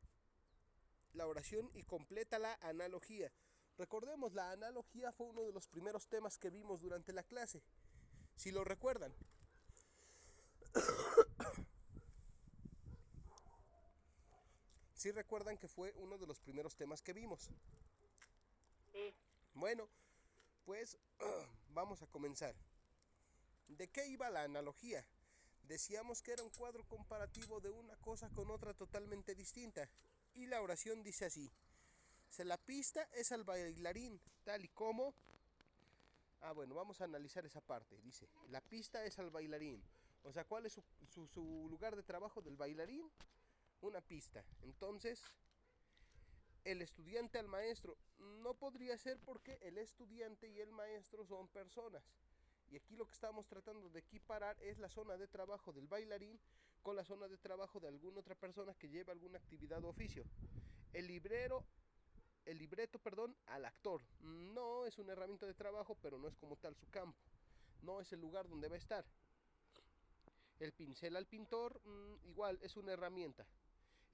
la oración y completa la analogía. Recordemos, la analogía fue uno de los primeros temas que vimos durante la clase, si lo recuerdan. ¿Sí recuerdan que fue uno de los primeros temas que vimos? Sí. Bueno, pues vamos a comenzar. ¿De qué iba la analogía? Decíamos que era un cuadro comparativo de una cosa con otra totalmente distinta. Y la oración dice así. La pista es al bailarín, tal y como... bueno, vamos a analizar esa parte. Dice, la pista es al bailarín. O sea, ¿cuál es su lugar de trabajo del bailarín? Una pista. Entonces, el estudiante al maestro no podría ser, porque el estudiante y el maestro son personas. Y aquí lo que estamos tratando de equiparar es la zona de trabajo del bailarín con la zona de trabajo de alguna otra persona que lleva alguna actividad o oficio. El libreto, al actor. No es una herramienta de trabajo, pero no es como tal su campo. No es el lugar donde va a estar. El pincel al pintor, igual, es una herramienta.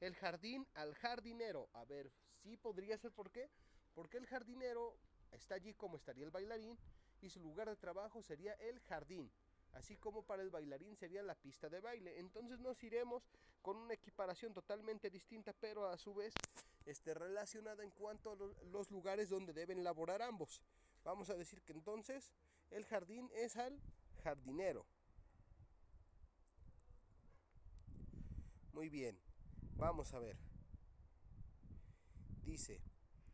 El jardín al jardinero. A ver, sí podría ser. ¿Por qué? Porque el jardinero está allí como estaría el bailarín, y su lugar de trabajo sería el jardín. Así como para el bailarín sería la pista de baile. Entonces nos iremos con una equiparación totalmente distinta, pero a su vez relacionada en cuanto a los lugares donde deben laborar ambos. Vamos a decir que entonces el jardín es al jardinero. Muy bien, vamos a ver. Dice,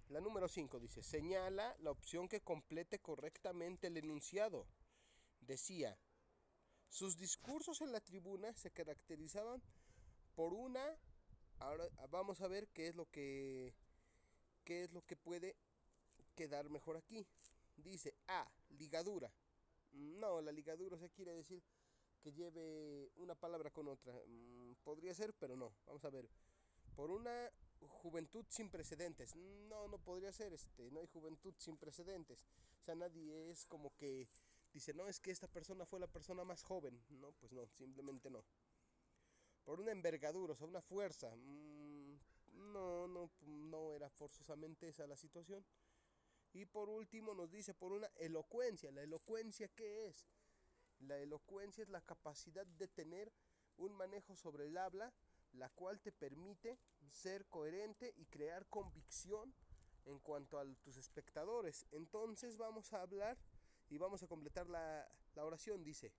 la número 5 dice, señala la opción que complete correctamente el enunciado. Decía, sus discursos en la tribuna se caracterizaban por una... Ahora vamos a ver qué es lo que puede quedar mejor aquí. Dice, ligadura. No, la ligadura, o sea, quiere decir que lleve una palabra con otra. Podría ser, pero no. Vamos a ver. Por una juventud sin precedentes. No podría ser, no hay juventud sin precedentes. O sea, nadie es como que dice, no, es que esta persona fue la persona más joven. No, pues no, simplemente no. Por una envergadura, o sea, una fuerza. No era forzosamente esa la situación. Y por último nos dice por una elocuencia. ¿La elocuencia qué es? La elocuencia es la capacidad de tener un manejo sobre el habla, la cual te permite ser coherente y crear convicción en cuanto a tus espectadores. Entonces vamos a hablar y vamos a completar la oración. Dice,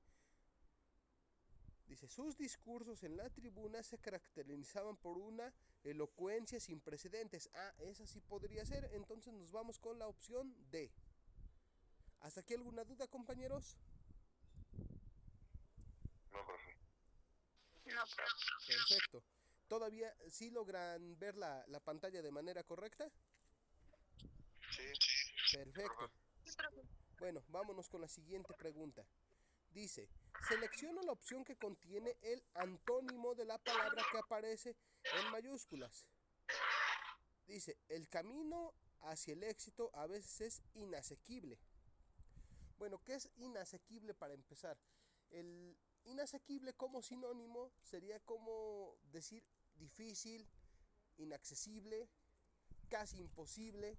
sus discursos en la tribuna se caracterizaban por una elocuencia sin precedentes. Esa sí podría ser. Entonces nos vamos con la opción D. ¿Hasta aquí alguna duda, compañeros? No, profe. No, profe. Perfecto. ¿Todavía sí logran ver la pantalla de manera correcta? Sí. Perfecto. Sí, profe. Bueno, vámonos con la siguiente pregunta. Dice, selecciona la opción que contiene el antónimo de la palabra que aparece en mayúsculas. Dice, el camino hacia el éxito a veces es inasequible. Bueno, ¿qué es inasequible para empezar? El inasequible como sinónimo sería como decir difícil, inaccesible, casi imposible.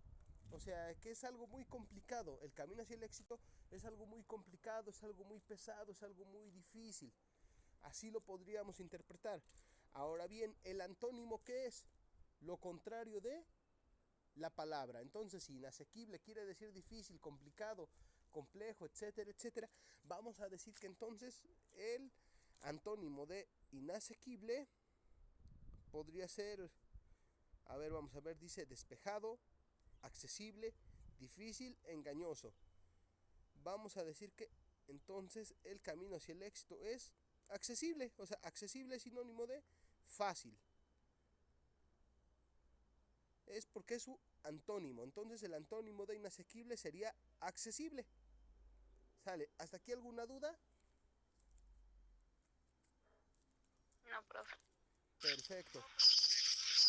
O sea, que es algo muy complicado. El camino hacia el éxito es algo muy complicado, es algo muy pesado, es algo muy difícil. Así lo podríamos interpretar. Ahora bien, el antónimo, ¿qué es? Lo contrario de la palabra. Entonces, si inasequible quiere decir difícil, complicado, complejo, etcétera, etcétera, vamos a decir que entonces el antónimo de inasequible podría ser, a ver, vamos a ver, dice despejado, accesible, difícil, engañoso. Vamos a decir que entonces el camino hacia el éxito es accesible, o sea, accesible es sinónimo de fácil. Es porque es su antónimo. Entonces el antónimo de inasequible sería accesible. ¿Sale? ¿Hasta aquí alguna duda? No, profe. Perfecto.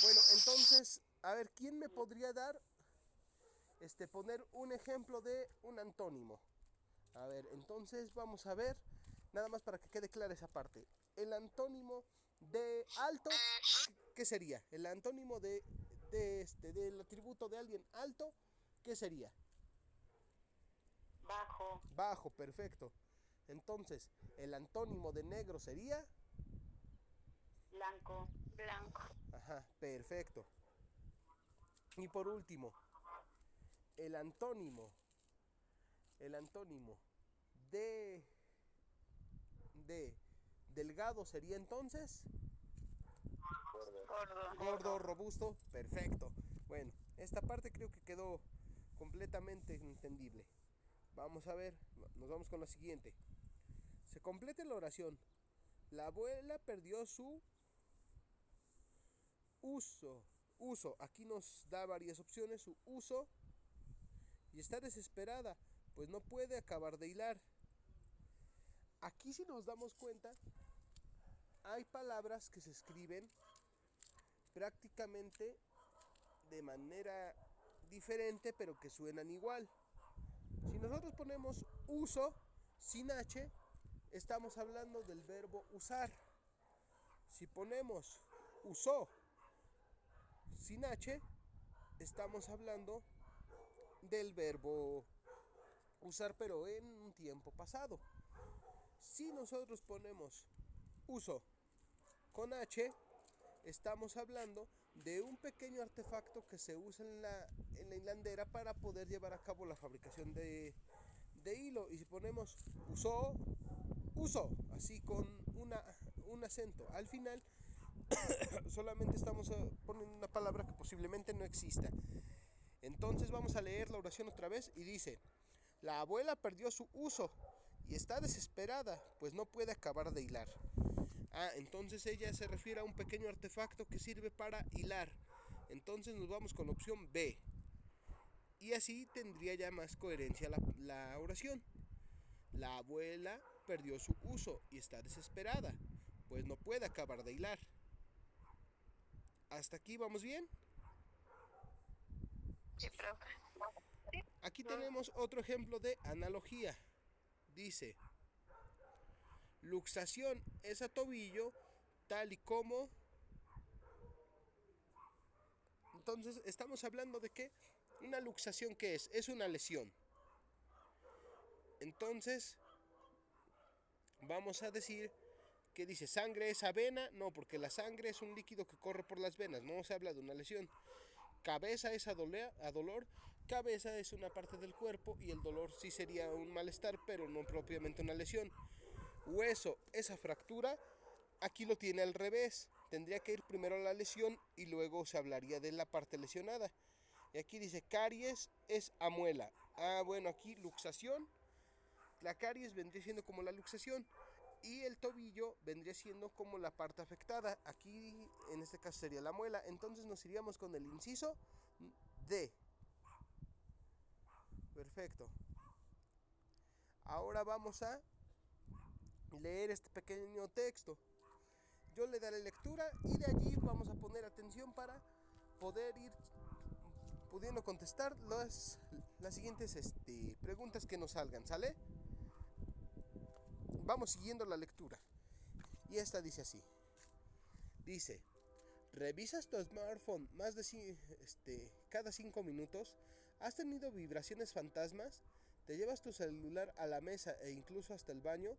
Bueno, entonces, a ver, ¿quién me podría dar, poner un ejemplo de un antónimo? A ver, entonces vamos a ver, nada más para que quede clara esa parte. El antónimo de alto, ¿qué sería? El antónimo del atributo de alguien alto, ¿qué sería? Bajo. Bajo, perfecto. Entonces, el antónimo de negro sería... Blanco. Blanco. Ajá, perfecto. Y por último, el antónimo de delgado sería entonces Gordo. gordo, robusto, perfecto. Bueno, esta parte creo que quedó completamente entendible. Vamos a ver, nos vamos con la siguiente. Se completa la oración. La abuela perdió su uso. Aquí nos da varias opciones, su uso, y está desesperada, pues no puede acabar de hilar. Aquí, si nos damos cuenta, hay palabras que se escriben prácticamente de manera diferente, pero que suenan igual. Si nosotros ponemos uso sin H, estamos hablando del verbo usar. Si ponemos usó sin H, estamos hablando del verbo usar, pero en un tiempo pasado. Si nosotros ponemos uso con H, estamos hablando de un pequeño artefacto que se usa en la hilandera para poder llevar a cabo la fabricación de hilo. Y si ponemos uso, así con un acento al final, solamente estamos poniendo una palabra que posiblemente no exista. Entonces vamos a leer la oración otra vez y dice: la abuela perdió su uso y está desesperada, pues no puede acabar de hilar. Entonces ella se refiere a un pequeño artefacto que sirve para hilar. Entonces nos vamos con la opción B. Y así tendría ya más coherencia la oración. La abuela perdió su uso y está desesperada, pues no puede acabar de hilar. ¿Hasta aquí vamos bien? Sí, profe. Aquí tenemos otro ejemplo de analogía. Dice: luxación es a tobillo tal y como... Entonces estamos hablando de que una luxación, ¿qué es? Es una lesión. Entonces vamos a decir que dice sangre es a vena. No, porque la sangre es un líquido que corre por las venas, no se habla de una lesión. Cabeza es a dolor. Cabeza es una parte del cuerpo y el dolor sí sería un malestar, pero no propiamente una lesión. Hueso, esa fractura, aquí lo tiene al revés. Tendría que ir primero a la lesión y luego se hablaría de la parte lesionada. Y aquí dice caries es a muela. Bueno, aquí luxación. La caries vendría siendo como la luxación y el tobillo vendría siendo como la parte afectada. Aquí en este caso sería la muela. Entonces nos iríamos con el inciso D. Perfecto. Ahora vamos a leer este pequeño texto. Yo le daré lectura y de allí vamos a poner atención para poder ir pudiendo contestar las siguientes preguntas que nos salgan, ¿sale? Vamos siguiendo la lectura. Y esta dice así. Dice: ¿revisas tu smartphone más de cada 5 minutos? ¿Has tenido vibraciones fantasmas? ¿Te llevas tu celular a la mesa e incluso hasta el baño?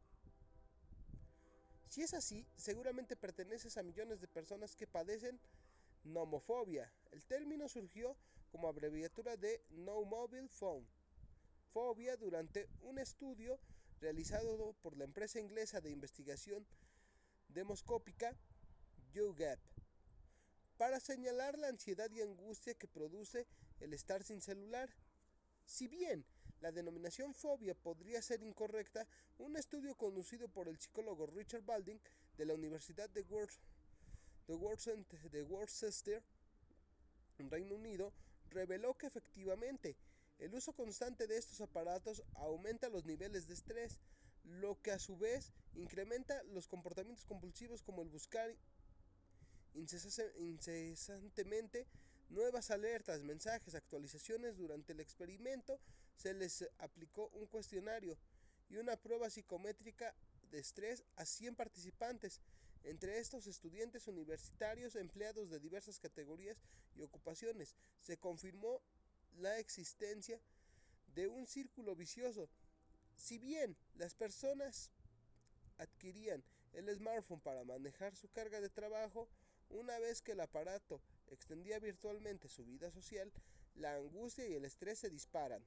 Si es así, seguramente perteneces a millones de personas que padecen nomofobia. El término surgió como abreviatura de No Mobile Phone Phobia durante un estudio realizado por la empresa inglesa de investigación demoscópica YouGap para señalar la ansiedad y angustia que produce el estar sin celular. Si bien la denominación fobia podría ser incorrecta, un estudio conducido por el psicólogo Richard Balding de la Universidad de Worcester, en Reino Unido, reveló que efectivamente el uso constante de estos aparatos aumenta los niveles de estrés, lo que a su vez incrementa los comportamientos compulsivos como el buscar incesantemente nuevas alertas, mensajes, actualizaciones. Durante el experimento se les aplicó un cuestionario y una prueba psicométrica de estrés a 100 participantes, entre estos estudiantes universitarios, empleados de diversas categorías y ocupaciones. Se confirmó la existencia de un círculo vicioso. Si bien las personas adquirían el smartphone para manejar su carga de trabajo, una vez que el aparato extendía virtualmente su vida social, la angustia y el estrés se disparan.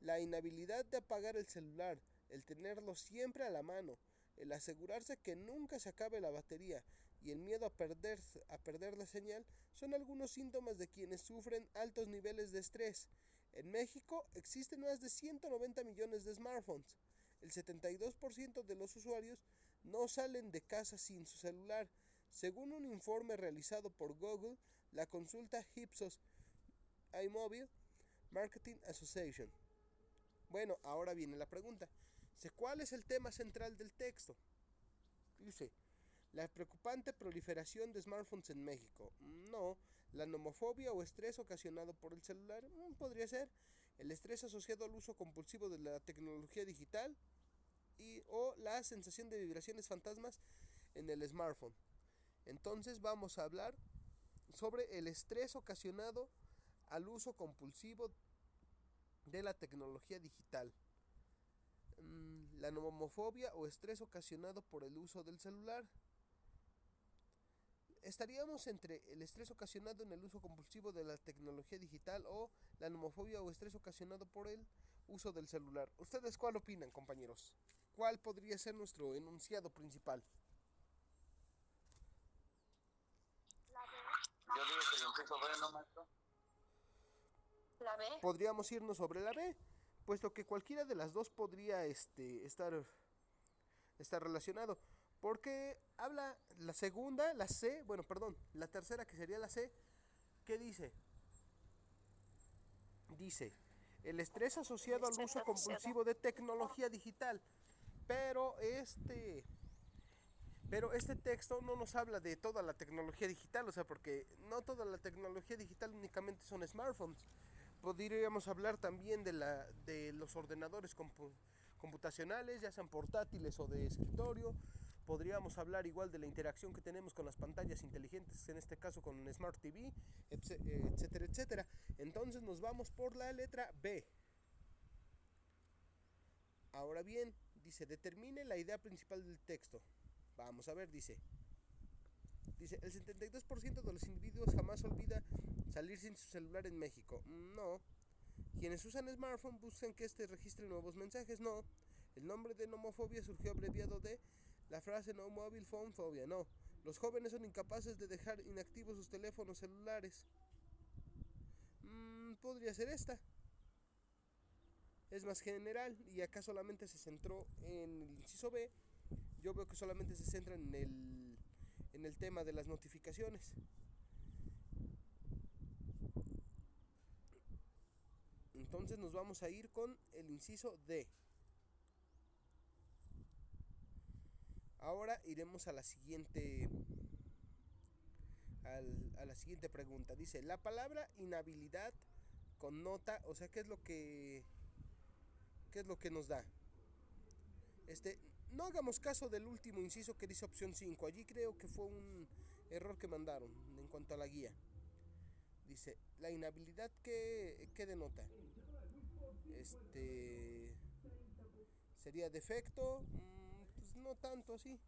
La inhabilidad de apagar el celular, el tenerlo siempre a la mano, el asegurarse que nunca se acabe la batería y el miedo a perder la señal son algunos síntomas de quienes sufren altos niveles de estrés. En México existen más de 190 millones de smartphones. El 72% de los usuarios no salen de casa sin su celular, según un informe realizado por Google, la consulta Ipsos iMobile Marketing Association. Bueno, ahora viene la pregunta. ¿Cuál es el tema central del texto? Dice, la preocupante proliferación de smartphones en México. No. La nomofobia o estrés ocasionado por el celular. Podría ser. El estrés asociado al uso compulsivo de la tecnología digital o la sensación de vibraciones fantasmas en el smartphone. Entonces vamos a hablar sobre el estrés ocasionado al uso compulsivo de la tecnología digital. La nomofobia o estrés ocasionado por el uso del celular. Estaríamos entre el estrés ocasionado en el uso compulsivo de la tecnología digital o la nomofobia o estrés ocasionado por el uso del celular. ¿Ustedes cuál opinan, compañeros? ¿Cuál podría ser nuestro enunciado principal? Yo digo que el inciso B, ¿no, maestro? La B. Podríamos irnos sobre la B, puesto que cualquiera de las dos podría estar relacionado. Porque habla la segunda, la C, la tercera que sería la C, ¿qué dice? Dice, el estrés asociado al uso compulsivo de tecnología digital. Pero este texto no nos habla de toda la tecnología digital, o sea, porque no toda la tecnología digital únicamente son smartphones. Podríamos hablar también de los ordenadores computacionales, ya sean portátiles o de escritorio. Podríamos hablar igual de la interacción que tenemos con las pantallas inteligentes, en este caso con un Smart TV, etcétera, etcétera. Entonces nos vamos por la letra B. Ahora bien, dice, determine la idea principal del texto. Vamos a ver, dice, el 72% de los individuos jamás olvida salir sin su celular en México. No. Quienes usan smartphone buscan que este registre nuevos mensajes. No. El nombre de nomofobia surgió abreviado de la frase no mobile phone phobia. No. Los jóvenes son incapaces de dejar inactivos sus teléfonos celulares. Podría ser esta. Es más general y acá solamente se centró en el inciso B. Yo veo que solamente se centra en el tema de las notificaciones. Entonces nos vamos a ir con el inciso D. Ahora iremos a la siguiente pregunta. Dice, la palabra inhabilidad connota, o sea, ¿qué es lo que nos da? No hagamos caso del último inciso que dice opción 5. Allí creo que fue un error que mandaron en cuanto a la guía. Dice, la inhabilidad, ¿qué denota? Sería defecto, pues no tanto así.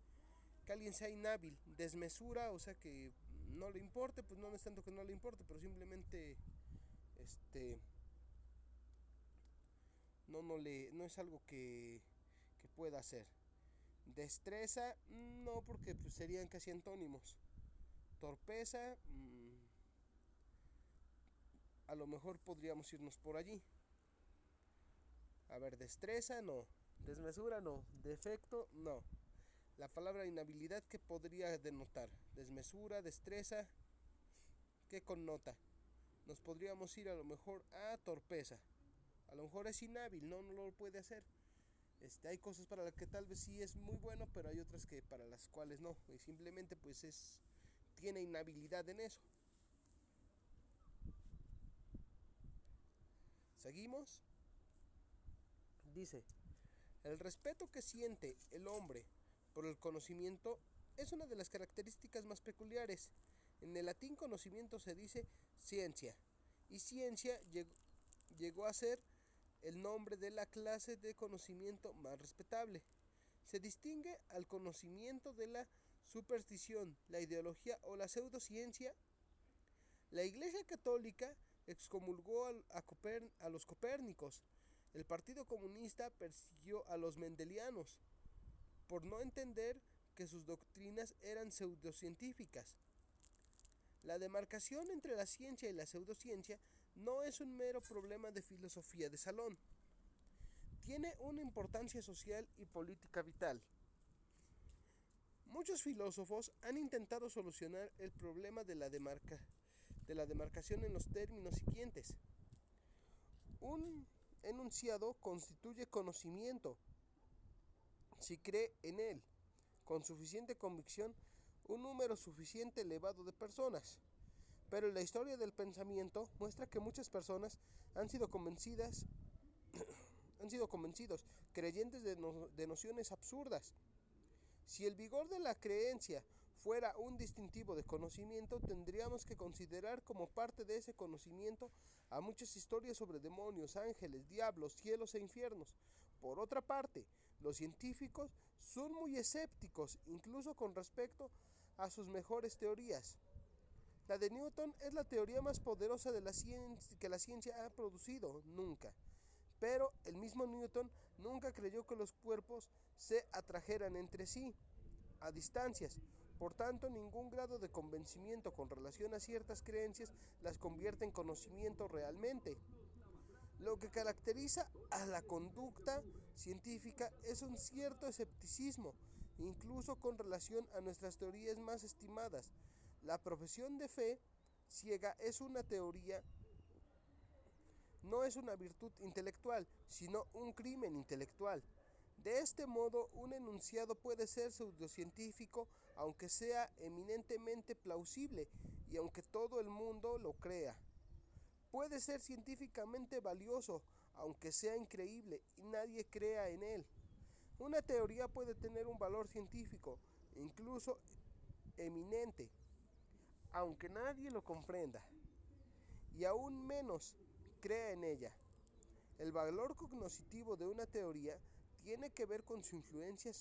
que alguien sea inhábil, desmesura, o sea que no le importe, pues no es tanto que no le importe, pero simplemente no es algo que pueda hacer. Destreza, no, porque pues serían casi antónimos. Torpeza, a lo mejor podríamos irnos por allí. A ver, destreza, no. Desmesura, no. Defecto, no. La palabra inhabilidad, ¿qué podría denotar? Desmesura, destreza, ¿qué connota? Nos podríamos ir a lo mejor a torpeza. A lo mejor es inhábil, no lo puede hacer. Hay cosas para las que tal vez sí es muy bueno, pero hay otras que para las cuales no. Y simplemente pues tiene inhabilidad en eso. ¿Seguimos? Dice, el respeto que siente el hombre por el conocimiento es una de las características más peculiares. En el latín conocimiento se dice ciencia, y ciencia llegó a ser el nombre de la clase de conocimiento más respetable. Se distingue al conocimiento de la superstición, la ideología o la pseudociencia. La Iglesia Católica excomulgó a los copérnicos. El Partido Comunista persiguió a los mendelianos por no entender que sus doctrinas eran pseudocientíficas. La demarcación entre la ciencia y la pseudociencia no es un mero problema de filosofía de salón. Tiene una importancia social y política vital. Muchos filósofos han intentado solucionar el problema de la demarcación en los términos siguientes. Un enunciado constituye conocimiento si cree en él con suficiente convicción un número suficiente elevado de personas. Pero la historia del pensamiento muestra que muchas personas han sido convencidos, creyentes de nociones absurdas. Si el vigor de la creencia fuera un distintivo de conocimiento, tendríamos que considerar como parte de ese conocimiento a muchas historias sobre demonios, ángeles, diablos, cielos e infiernos. Por otra parte, los científicos son muy escépticos, incluso con respecto a sus mejores teorías. La de Newton es la teoría más poderosa de que la ciencia ha producido nunca. Pero el mismo Newton nunca creyó que los cuerpos se atrajeran entre sí a distancias. Por tanto, ningún grado de convencimiento con relación a ciertas creencias las convierte en conocimiento realmente. Lo que caracteriza a la conducta científica es un cierto escepticismo, incluso con relación a nuestras teorías más estimadas. La profesión de fe ciega es una teoría, no es una virtud intelectual, sino un crimen intelectual. De este modo, un enunciado puede ser pseudocientífico, aunque sea eminentemente plausible y aunque todo el mundo lo crea. Puede ser científicamente valioso, aunque sea increíble y nadie crea en él. Una teoría puede tener un valor científico, incluso eminente, aunque nadie lo comprenda, y aún menos crea en ella. El valor cognoscitivo de una teoría tiene que ver con su influencia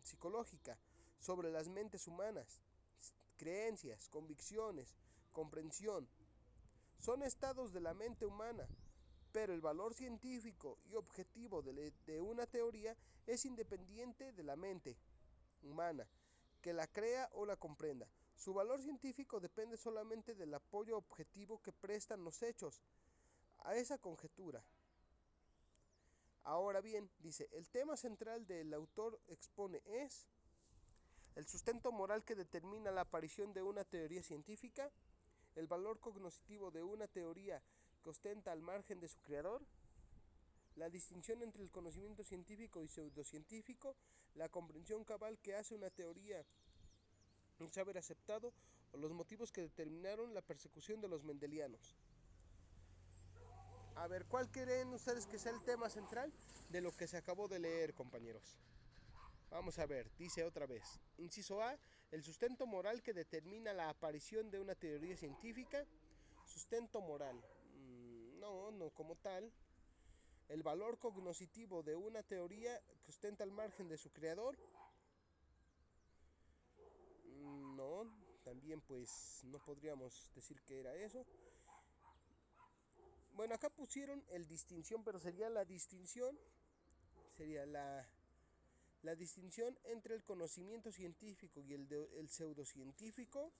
psicológica sobre las mentes humanas. Creencias, convicciones, comprensión son estados de la mente humana, pero el valor científico y objetivo de una teoría es independiente de la mente humana, que la crea o la comprenda. Su valor científico depende solamente del apoyo objetivo que prestan los hechos a esa conjetura. Ahora bien, dice, el tema central del autor expone es el sustento moral que determina la aparición de una teoría científica, el valor cognoscitivo de una teoría que ostenta al margen de su creador, la distinción entre el conocimiento científico y pseudocientífico, la comprensión cabal que hace una teoría un saber aceptado o los motivos que determinaron la persecución de los mendelianos. A ver, ¿cuál creen ustedes que sea el tema central de lo que se acabó de leer, compañeros? Vamos a ver, dice otra vez. Inciso A, el sustento moral que determina la aparición de una teoría científica. Sustento moral. No como tal. El valor cognoscitivo de una teoría que ostenta al margen de su creador. también pues no podríamos decir que era eso. Bueno, acá pusieron el distinción, pero sería la distinción, sería la distinción entre el conocimiento científico y el pseudocientífico,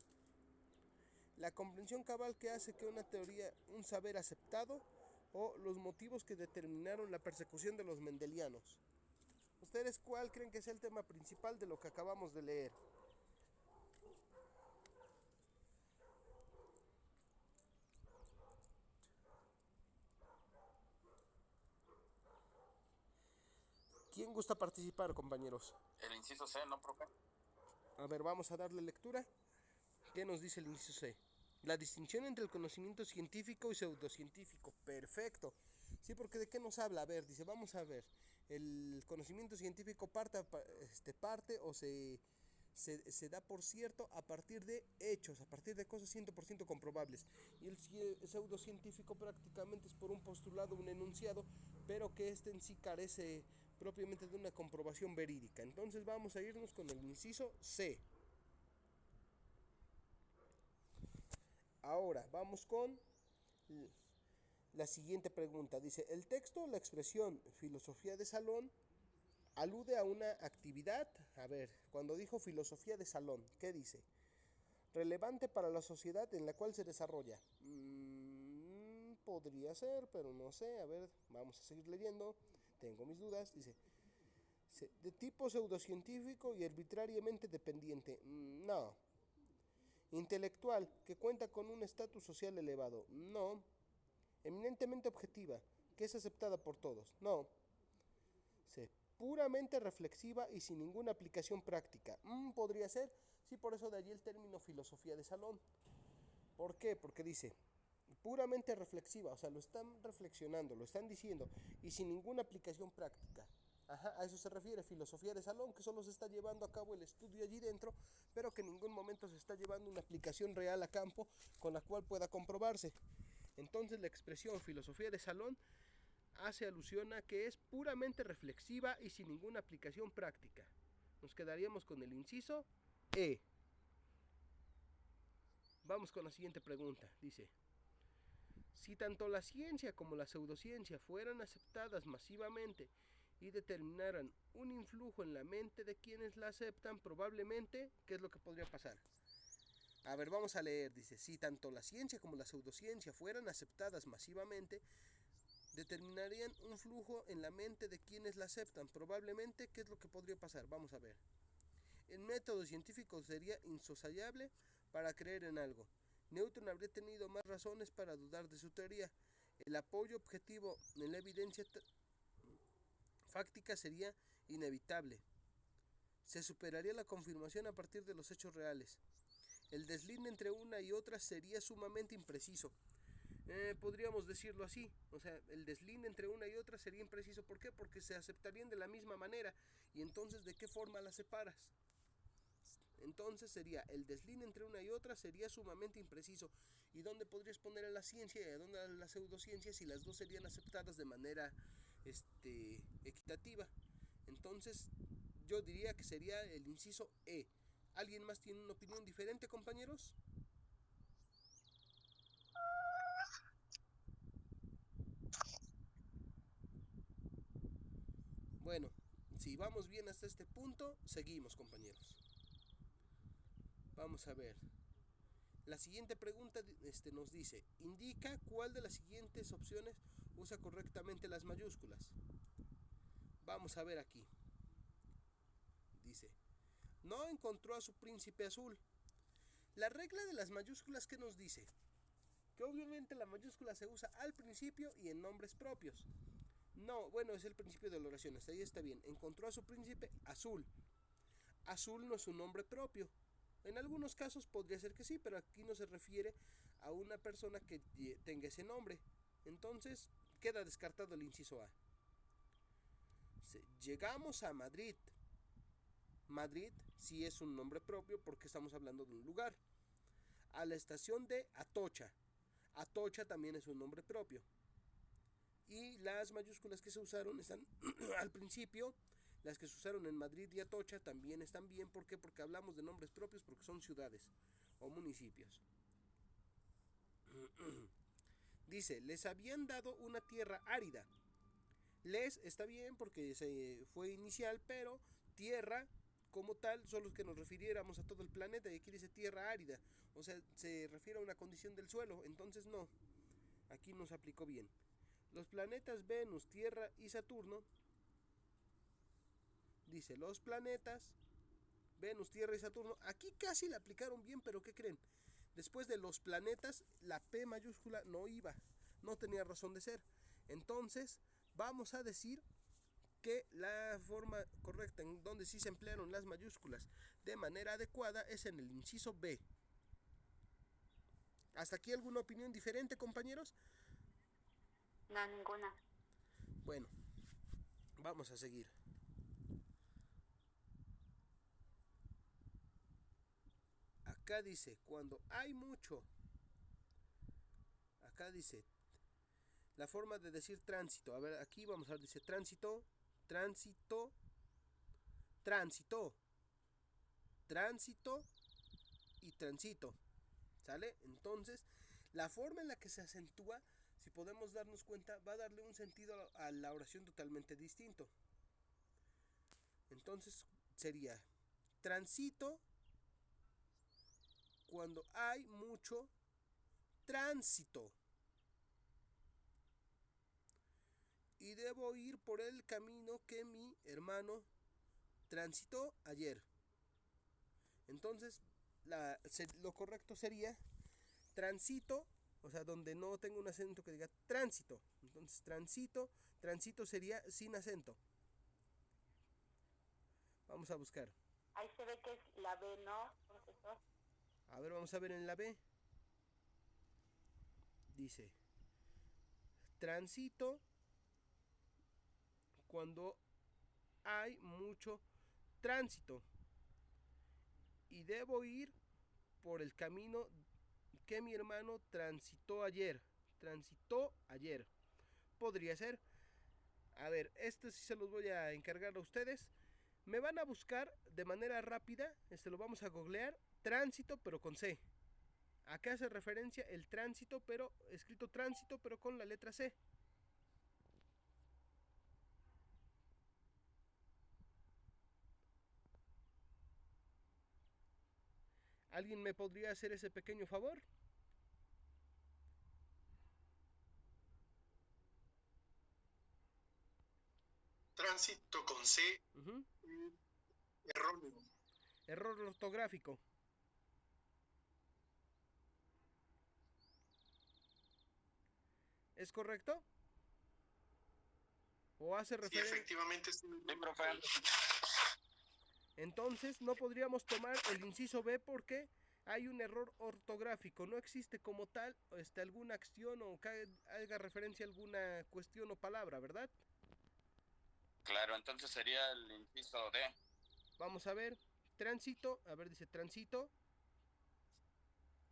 la comprensión cabal que hace que una teoría, un saber aceptado, o los motivos que determinaron la persecución de los mendelianos. ¿Ustedes cuál creen que es el tema principal de lo que acabamos de leer? ¿Quién gusta participar, compañeros? El inciso C, ¿no, profe? A ver, vamos a darle lectura. ¿Qué nos dice el inciso C? La distinción entre el conocimiento científico y pseudocientífico. Perfecto. Sí, porque ¿de qué nos habla? A ver, dice, vamos a ver. El conocimiento científico parte o se da por cierto a partir de hechos, a partir de cosas 100% comprobables. Y el pseudocientífico prácticamente es por un postulado, un enunciado, pero que este en sí carece propiamente de una comprobación verídica. Entonces vamos a irnos con el inciso C. Ahora vamos con la siguiente pregunta. Dice, el texto, la expresión filosofía de salón, alude a una actividad. A ver, cuando dijo filosofía de salón, ¿qué dice? Relevante para la sociedad en la cual se desarrolla. Podría ser, pero no sé. A ver, vamos a seguir leyendo. Tengo mis dudas. Dice, de tipo pseudocientífico y arbitrariamente dependiente. No. Intelectual, que cuenta con un estatus social elevado. No. Eminentemente objetiva, que es aceptada por todos. No. Puramente reflexiva y sin ninguna aplicación práctica. Podría ser. Sí, por eso de allí el término filosofía de salón. ¿Por qué? Porque dice puramente reflexiva, o sea, lo están reflexionando, lo están diciendo, y sin ninguna aplicación práctica. Ajá, a eso se refiere filosofía de salón, que solo se está llevando a cabo el estudio allí dentro, pero que en ningún momento se está llevando una aplicación real a campo con la cual pueda comprobarse. Entonces la expresión filosofía de salón hace alusión a que es puramente reflexiva y sin ninguna aplicación práctica. Nos quedaríamos con el inciso E. Vamos con la siguiente pregunta. Dice, si tanto la ciencia como la pseudociencia fueran aceptadas masivamente y determinaran un influjo en la mente de quienes la aceptan, probablemente, ¿qué es lo que podría pasar? A ver, vamos a leer. Dice, si tanto la ciencia como la pseudociencia fueran aceptadas masivamente, determinarían un flujo en la mente de quienes la aceptan. Probablemente, ¿qué es lo que podría pasar? Vamos a ver. El método científico sería insoslayable para creer en algo. Newton habría tenido más razones para dudar de su teoría. El apoyo objetivo en la evidencia fáctica sería inevitable. Se superaría la confirmación a partir de los hechos reales. El deslinde entre una y otra sería sumamente impreciso. Podríamos decirlo así, o sea, el deslinde entre una y otra sería impreciso. ¿Por qué? Porque se aceptarían de la misma manera. Y entonces, ¿de qué forma las separas? Entonces sería el deslinde entre una y otra sería sumamente impreciso. ¿Y dónde podrías poner a la ciencia y a dónde a la pseudociencia si las dos serían aceptadas de manera equitativa? Entonces yo diría que sería el inciso E. ¿Alguien más tiene una opinión diferente, compañeros? Bueno, si vamos bien hasta este punto, seguimos, compañeros. Vamos a ver. La siguiente pregunta nos dice, indica cuál de las siguientes opciones usa correctamente las mayúsculas. Vamos a ver aquí. Dice, no encontró a su príncipe azul. La regla de las mayúsculas, ¿qué nos dice? Que obviamente la mayúscula se usa al principio y en nombres propios. No, bueno, es el principio de la oración, hasta ahí está bien. Encontró a su príncipe azul. Azul no es un nombre propio. En algunos casos podría ser que sí, pero aquí no se refiere a una persona que tenga ese nombre. Entonces queda descartado el inciso A. Llegamos a Madrid. Madrid sí es un nombre propio porque estamos hablando de un lugar. A la estación de Atocha. Atocha también es un nombre propio. Y las mayúsculas que se usaron están al principio. Las que se usaron en Madrid y Atocha también están bien. ¿Por qué? Porque hablamos de nombres propios, porque son ciudades. o municipios. Dice, les habían dado una tierra árida. Les está bien porque se fue inicial, pero tierra como tal, solo que nos refiriéramos a todo el planeta y aquí dice tierra árida. O sea, se refiere a una condición del suelo, entonces no. Aquí nos aplicó bien. Los planetas Venus, Tierra y Saturno. Dice, los planetas Venus, Tierra y Saturno. Aquí casi la aplicaron bien, pero ¿qué creen? Después de los planetas, la P mayúscula no iba. No tenía razón de ser. Entonces, vamos a decir que la forma correcta en donde sí se emplearon las mayúsculas de manera adecuada es en el inciso B. ¿Hasta aquí alguna opinión diferente, compañeros? No, ninguna. Bueno, vamos a seguir. Acá dice, cuando hay mucho. Acá dice, la forma de decir tránsito. A ver, aquí vamos a ver, dice tránsito, tránsito, tránsito, tránsito y tránsito. ¿Sale? Entonces, la forma en la que se acentúa, si podemos darnos cuenta, va a darle un sentido a la oración totalmente distinto. Entonces, sería tránsito cuando hay mucho tránsito. Y debo ir por el camino que mi hermano transitó ayer. Entonces, lo correcto sería tránsito, o sea, donde no tengo un acento que diga tránsito. Entonces, tránsito sería sin acento. Vamos a buscar. Ahí se ve que es la B, ¿no, profesor? A ver, vamos a ver en la B. Dice, tránsito cuando hay mucho tránsito. Y debo ir por el camino que mi hermano transitó ayer. Transitó ayer. Podría ser. A ver, esto sí se los voy a encargar a ustedes. Me van a buscar de manera rápida. Lo vamos a googlear. Tránsito, pero con C. Acá hace referencia el tránsito, pero escrito tránsito, pero con la letra C. ¿Alguien me podría hacer ese pequeño favor? Tránsito con C, erróneo. Error ortográfico. ¿Es correcto? ¿O hace Sí, referencia? efectivamente. Sí, profe. Entonces no podríamos tomar el inciso B porque hay un error ortográfico. No existe como tal alguna acción o que haga referencia a alguna cuestión o palabra, ¿verdad? Claro, entonces sería el inciso D. Vamos a ver. Tránsito. A ver, dice tránsito.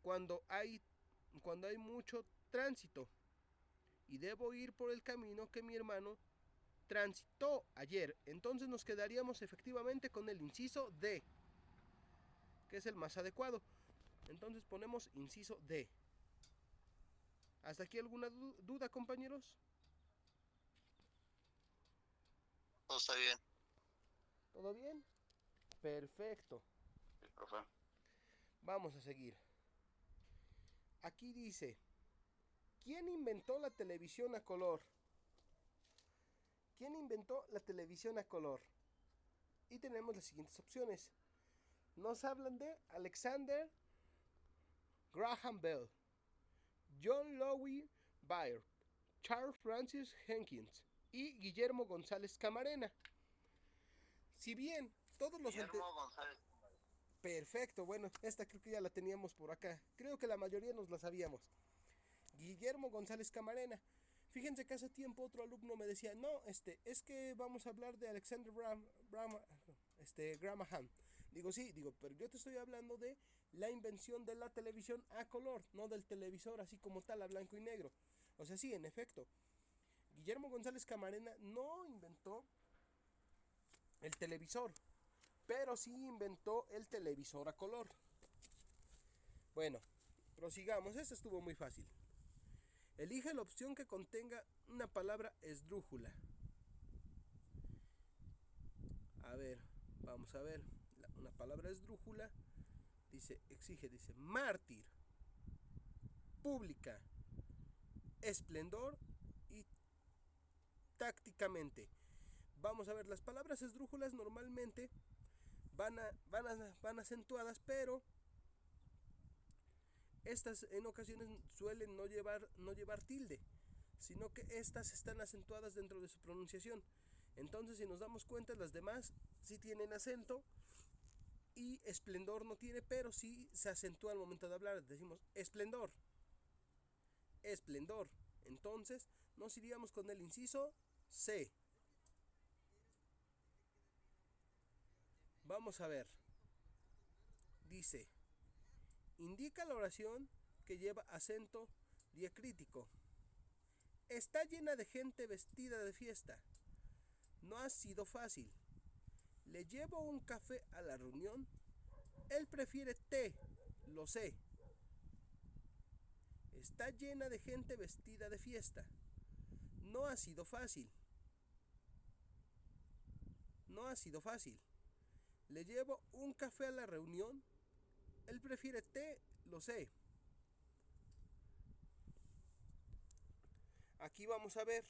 Cuando hay mucho tránsito. Y debo ir por el camino que mi hermano transitó ayer. Entonces nos quedaríamos efectivamente con el inciso D, que es el más adecuado. Entonces ponemos inciso D. ¿Hasta aquí alguna duda, compañeros? todo está bien. ¿Todo bien? Perfecto. Sí, profe. Vamos a seguir. Aquí dice, ¿quién inventó la televisión a color? ¿Quién inventó la televisión a color? Y tenemos las siguientes opciones. Nos hablan de Alexander Graham Bell, John Logie Baird, Charles Francis Jenkins y Guillermo González Camarena. Si bien todos los González. Perfecto, bueno, esta creo que ya la teníamos por acá. Creo que la mayoría nos la sabíamos. Guillermo González Camarena. Fíjense que hace tiempo otro alumno me decía, no, es que vamos a hablar de Alexander Graham. Digo, sí, pero yo te estoy hablando de la invención de la televisión a color, no del televisor así como tal, a blanco y negro. O sea, sí, en efecto, Guillermo González Camarena no inventó el televisor, pero sí inventó el televisor a color. Bueno, prosigamos. Esta estuvo muy fácil. Elige la opción que contenga una palabra esdrújula. A ver, vamos a ver. Una palabra esdrújula dice, dice mártir, pública, esplendor y tácticamente. Vamos a ver, las palabras esdrújulas normalmente van acentuadas, pero estas en ocasiones suelen no llevar tilde, sino que estas están acentuadas dentro de su pronunciación. Entonces, si nos damos cuenta, las demás sí tienen acento y esplendor no tiene, pero sí se acentúa al momento de hablar. Decimos esplendor, esplendor. Entonces, nos iríamos con el inciso C. Vamos a ver. Dice, indica la oración que lleva acento diacrítico. Está llena de gente vestida de fiesta. No ha sido fácil. Le llevo un café a la reunión. Él prefiere té, lo sé. Está llena de gente vestida de fiesta. No ha sido fácil. No ha sido fácil. Le llevo un café a la reunión. Él prefiere té, lo sé. Aquí vamos a ver,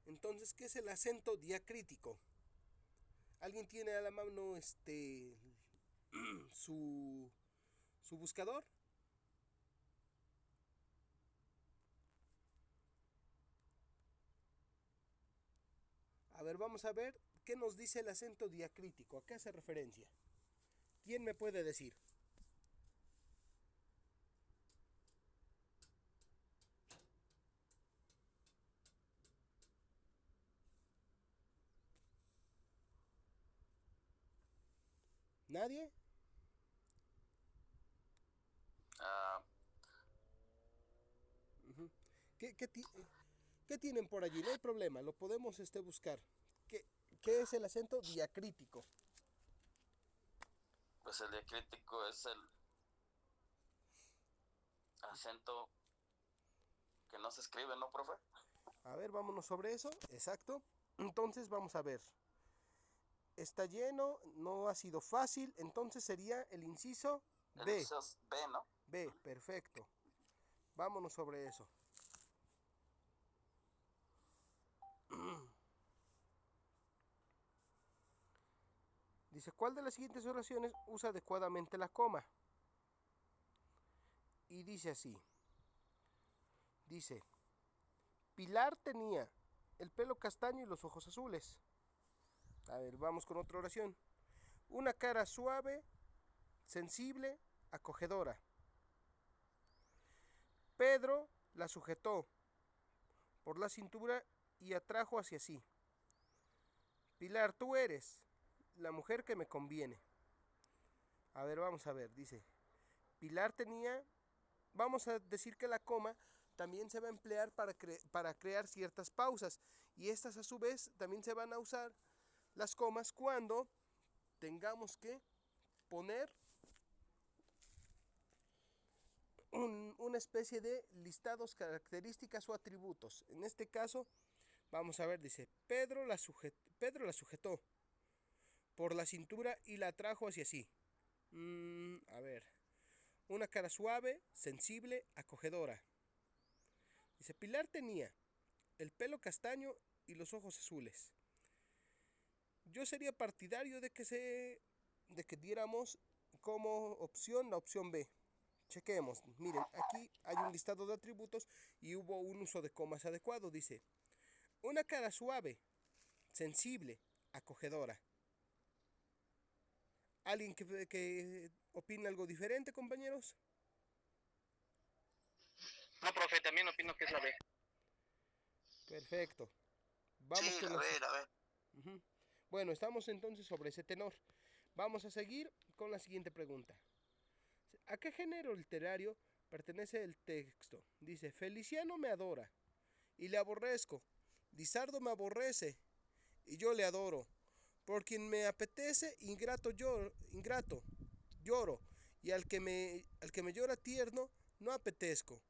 entonces, ¿qué es el acento diacrítico? ¿Alguien tiene a la mano su buscador? A ver, vamos a ver qué nos dice el acento diacrítico. ¿A qué hace referencia? ¿Quién me puede decir? ¿Nadie? ¿Qué tienen por allí? No hay problema, lo podemos buscar. ¿Qué es el acento diacrítico? Pues el diacrítico es el acento que no se escribe, ¿no, profe? A ver, vámonos sobre eso, exacto. Entonces vamos a ver. Está lleno, no ha sido fácil, entonces sería el inciso B. El inciso es B, ¿no? B, perfecto. Vámonos sobre eso. Dice, ¿cuál de las siguientes oraciones usa adecuadamente la coma? Y dice así. Dice, Pilar tenía el pelo castaño y los ojos azules. A ver, vamos con otra oración. Una cara suave, sensible, acogedora. Pedro la sujetó por la cintura y atrajo hacia sí. Pilar, tú eres la mujer que me conviene. A ver, vamos a ver, dice. Pilar tenía, vamos a decir que la coma también se va a emplear para crear ciertas pausas. Y estas a su vez también se van a usar las comas cuando tengamos que poner una especie de listados, características o atributos. En este caso, vamos a ver, dice, Pedro la sujetó por la cintura y la atrajo hacia sí. A ver, una cara suave, sensible, acogedora. Dice, Pilar tenía el pelo castaño y los ojos azules. Yo sería partidario de que diéramos como opción la opción B. Chequemos, miren, aquí hay un listado de atributos y hubo un uso de comas adecuado. Dice, una cara suave, sensible, acogedora. ¿Alguien que opina algo diferente, compañeros? No, profe, también opino que es la B. Perfecto. Vamos Sí, con a ver. Uh-huh. Bueno, estamos entonces sobre ese tenor. Vamos a seguir con la siguiente pregunta. ¿A qué género literario pertenece el texto? Dice, Feliciano me adora y le aborrezco. Lizardo me aborrece y yo le adoro. Por quien me apetece, ingrato lloro, y al que me llora tierno no apetezco.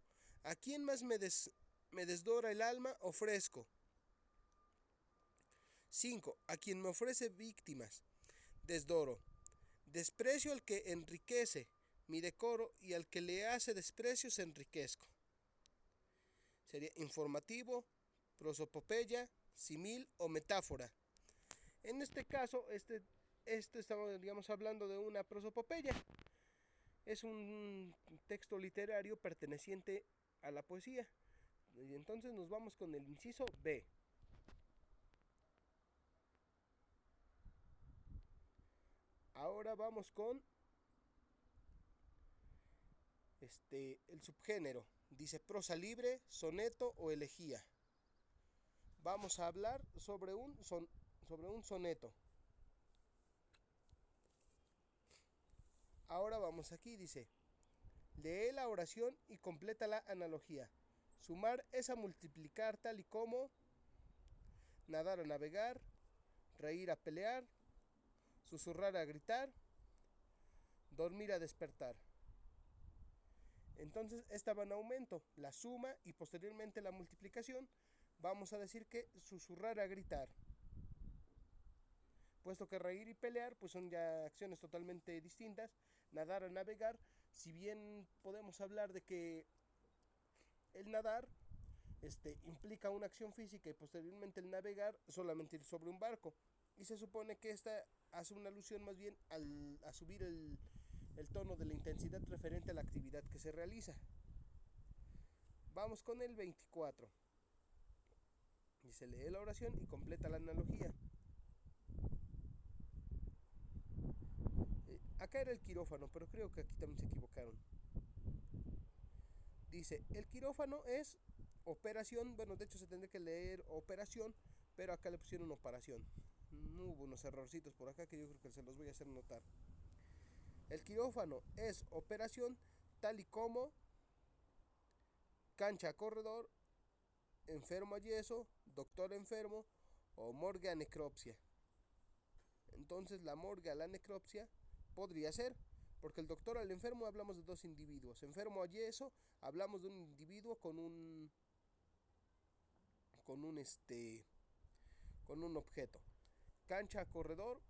¿A quién más me desdora el alma ofrezco? 5. A quien me ofrece víctimas, desdoro. Desprecio al que enriquece mi decoro y al que le hace desprecios enriquezco. Sería informativo, prosopopeya, simil o metáfora. En este caso, estamos, digamos, hablando de una prosopopeya. Es un texto literario perteneciente a la poesía. Y entonces nos vamos con el inciso B. Ahora vamos con el subgénero. Dice prosa libre, soneto o elegía. Vamos a hablar sobre un soneto. Ahora vamos aquí, dice, lee la oración y completa la analogía. Sumar es a multiplicar tal y como nadar a navegar, reír a pelear, susurrar a gritar, dormir a despertar. Entonces esta va en aumento, la suma y posteriormente la multiplicación. Vamos a decir que susurrar a gritar. Puesto que reír y pelear pues son ya acciones totalmente distintas. Nadar a navegar, si bien podemos hablar de que el nadar implica una acción física y posteriormente el navegar solamente ir sobre un barco. Y se supone que esta hace una alusión más bien a subir el tono de la intensidad referente a la actividad que se realiza. Vamos con el 24. Y se lee la oración y completa la analogía. Acá era el quirófano, pero creo que aquí también se equivocaron. Dice, el quirófano es operación, bueno, de hecho se tendría que leer operación, pero acá le pusieron operación. Hubo unos errorcitos por acá que yo creo que se los voy a hacer notar. El quirófano es operación tal y como cancha a corredor, enfermo a yeso, doctor enfermo o morgue a necropsia. Entonces la morgue a la necropsia podría ser, porque el doctor al enfermo hablamos de dos individuos. Enfermo a yeso hablamos de un individuo con un objeto. Cancha a corredor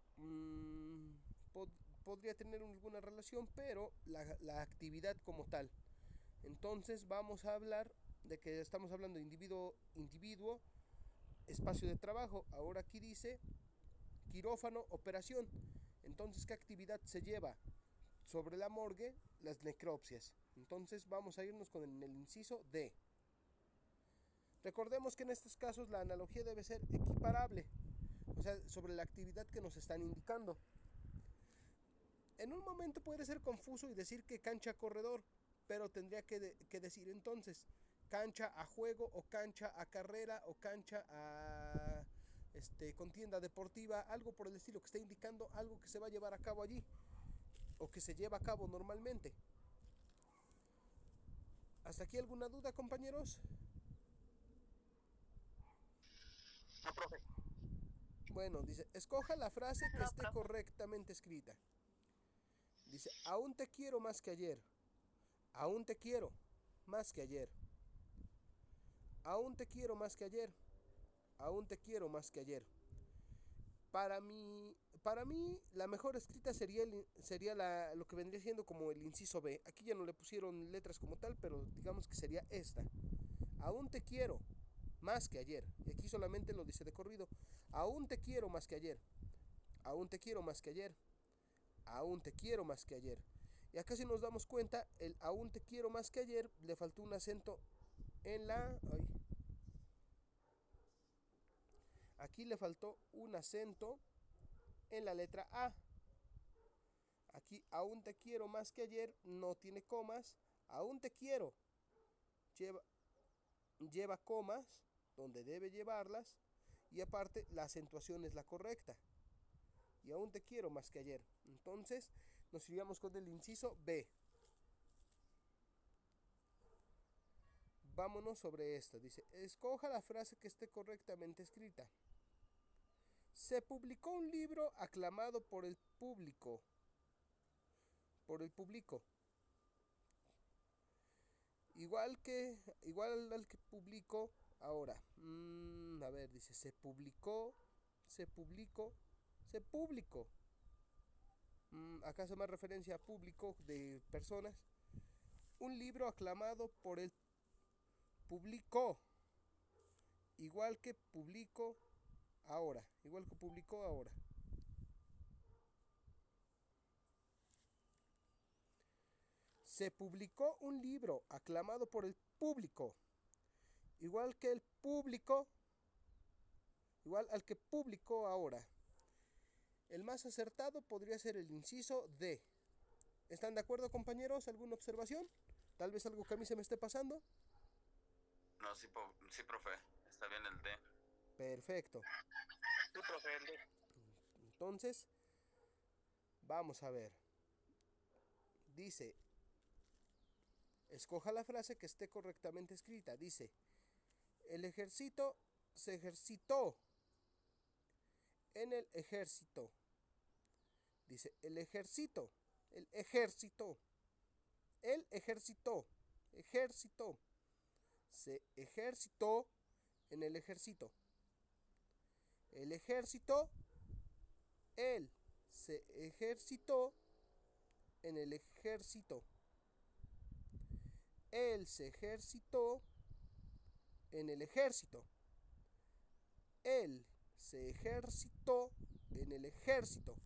podría tener alguna relación, pero la actividad como tal. Entonces vamos a hablar de que estamos hablando de individuo, espacio de trabajo. Ahora aquí dice quirófano, operación. Entonces, ¿qué actividad se lleva sobre la morgue? Las necropsias. Entonces vamos a irnos con el inciso D. Recordemos que en estos casos la analogía debe ser equiparable, o sea, sobre la actividad que nos están indicando. En un momento puede ser confuso y decir que cancha corredor, pero tendría que decir entonces cancha a juego o cancha a carrera o cancha a contienda deportiva, algo por el estilo que está indicando algo que se va a llevar a cabo allí o que se lleva a cabo normalmente. ¿Hasta aquí alguna duda, compañeros? No, profe. Bueno, dice, escoja la frase que esté correctamente escrita. Dice, aún te quiero más que ayer. Aún te quiero más que ayer. Aún te quiero más que ayer. Aún te quiero más que ayer. Para mí la mejor escrita sería lo que vendría siendo como el inciso B. Aquí ya no le pusieron letras como tal, pero digamos que sería esta. Aún te quiero más que ayer. Y aquí solamente lo dice de corrido. Aún te quiero más que ayer. Aún te quiero más que ayer. Aún te quiero más que ayer. Y acá si nos damos cuenta, el aún te quiero más que ayer le faltó un acento en la... Aquí le faltó un acento en la letra A. Aquí aún te quiero más que ayer no tiene comas. Aún te quiero lleva comas donde debe llevarlas. Y aparte la acentuación es la correcta. Y aún te quiero más que ayer. Entonces nos iríamos con el inciso B. Vámonos sobre esto. Dice, escoja la frase que esté correctamente escrita. Se publicó un libro aclamado por el público por el público. Igual al que publicó ahora. A ver, dice, se publicó. Acá se más referencia a público de personas. Un libro aclamado por el público. Igual que publicó ahora. Se publicó un libro aclamado por el público, igual al que publicó ahora. El más acertado podría ser el inciso D. ¿Están de acuerdo, compañeros? ¿Alguna observación? Tal vez algo que a mí se me esté pasando. No, sí, sí, profe. Está bien el D. Perfecto. Sí, profe, el D. Entonces, vamos a ver. Dice, escoja la frase que esté correctamente escrita. Dice, el ejército se ejercitó en el ejército. Dice, el ejército se ejercitó en el ejército. El ejército, él se ejercitó en el ejército. Él se ejercitó en el ejército. Él se ejercitó en el ejército.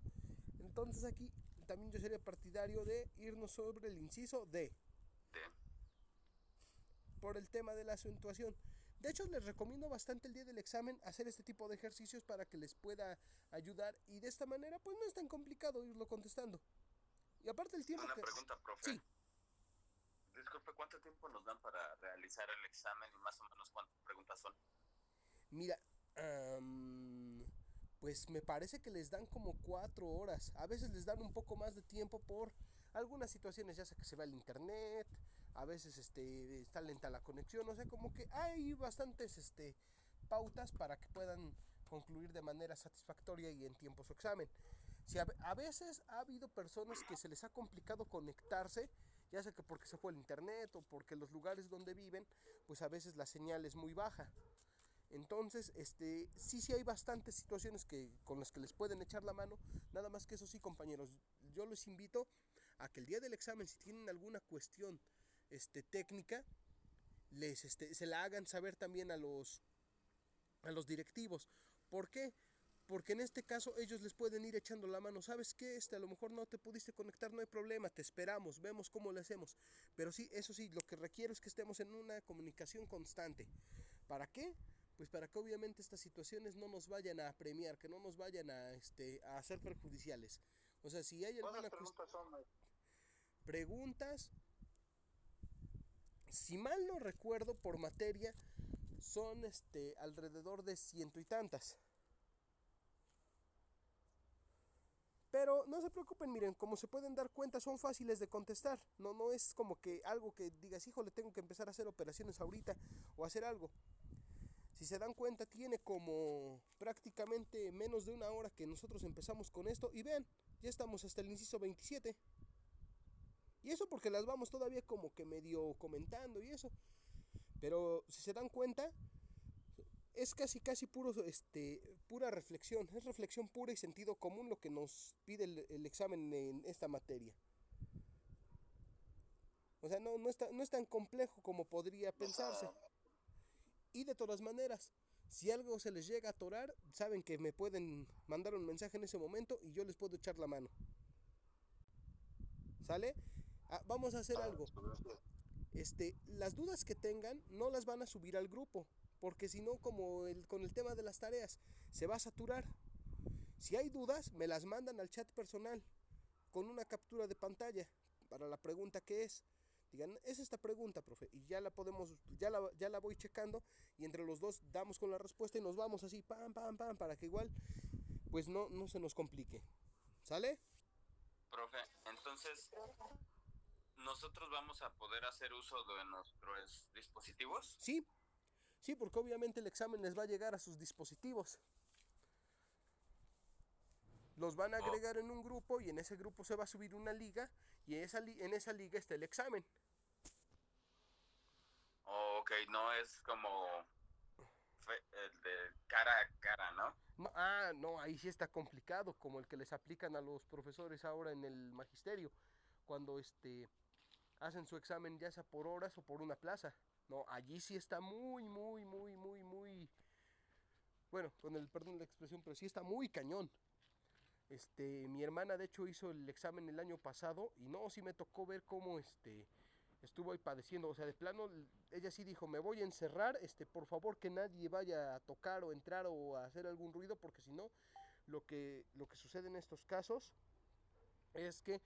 Entonces aquí también yo sería partidario de irnos sobre el inciso D. Por el tema de la acentuación. De hecho, les recomiendo bastante el día del examen hacer este tipo de ejercicios para que les pueda ayudar. Y de esta manera, pues no es tan complicado irlo contestando. Y aparte el tiempo Una pregunta, profe. Sí. Disculpe, ¿cuánto tiempo nos dan para realizar el examen y más o menos cuántas preguntas son? Mira, pues me parece que les dan como 4 horas. A veces les dan un poco más de tiempo por algunas situaciones, ya sea que se va el internet, a veces está lenta la conexión, o sea, como que hay bastantes pautas para que puedan concluir de manera satisfactoria y en tiempo su examen. Si a veces ha habido personas que se les ha complicado conectarse, ya sea que porque se fue el internet o porque los lugares donde viven, pues a veces la señal es muy baja. Entonces, sí hay bastantes situaciones con las que les pueden echar la mano. Nada más que eso sí, compañeros, yo les invito a que el día del examen, si tienen alguna cuestión técnica, se la hagan saber también a los directivos. ¿Por qué? Porque en este caso ellos les pueden ir echando la mano. ¿Sabes qué? A lo mejor no te pudiste conectar, no hay problema, te esperamos, vemos cómo le hacemos. Pero sí, eso sí, lo que requiero es que estemos en una comunicación constante. ¿Para qué? Pues para que obviamente estas situaciones no nos vayan a apremiar, que no nos vayan a hacer perjudiciales. O sea, si hay alguna preguntas son? Preguntas, si mal no recuerdo, por materia son alrededor de 100 y tantas. Pero no se preocupen, miren, como se pueden dar cuenta, son fáciles de contestar. No es como que algo que digas, híjole, tengo que empezar a hacer operaciones ahorita o hacer algo. Si se dan cuenta, tiene como prácticamente menos de una hora que nosotros empezamos con esto. Y vean, ya estamos hasta el inciso 27. Y eso porque las vamos todavía como que medio comentando y eso. Pero si se dan cuenta, es casi pura reflexión. Es reflexión pura y sentido común lo que nos pide el examen en esta materia. O sea, no es tan complejo como podría pensarse. Y de todas maneras, si algo se les llega a atorar, saben que me pueden mandar un mensaje en ese momento y yo les puedo echar la mano. ¿Sale? Vamos a hacer algo. Las dudas que tengan no las van a subir al grupo, porque si no, con el tema de las tareas, se va a saturar. Si hay dudas, me las mandan al chat personal con una captura de pantalla para la pregunta que es. Digan, es esta pregunta, profe, y ya la voy checando y entre los dos damos con la respuesta y nos vamos así, pam, para que igual, pues no se nos complique. ¿Sale? Profe, entonces, ¿nosotros vamos a poder hacer uso de nuestros dispositivos? Sí, porque obviamente el examen les va a llegar a sus dispositivos. Los van a agregar en un grupo y en ese grupo se va a subir una liga y en esa liga está el examen. Ok, no es como el de cara a cara, ¿no? No, no, ahí sí está complicado, como el que les aplican a los profesores ahora en el magisterio, cuando hacen su examen ya sea por horas o por una plaza. No, allí sí está muy, bueno, con el perdón de la expresión, pero sí está muy cañón. Mi hermana de hecho hizo el examen el año pasado y no, sí me tocó ver cómo estuvo ahí padeciendo, o sea, de plano ella sí dijo, me voy a encerrar, por favor que nadie vaya a tocar o entrar o a hacer algún ruido, porque si no, lo que sucede en estos casos es que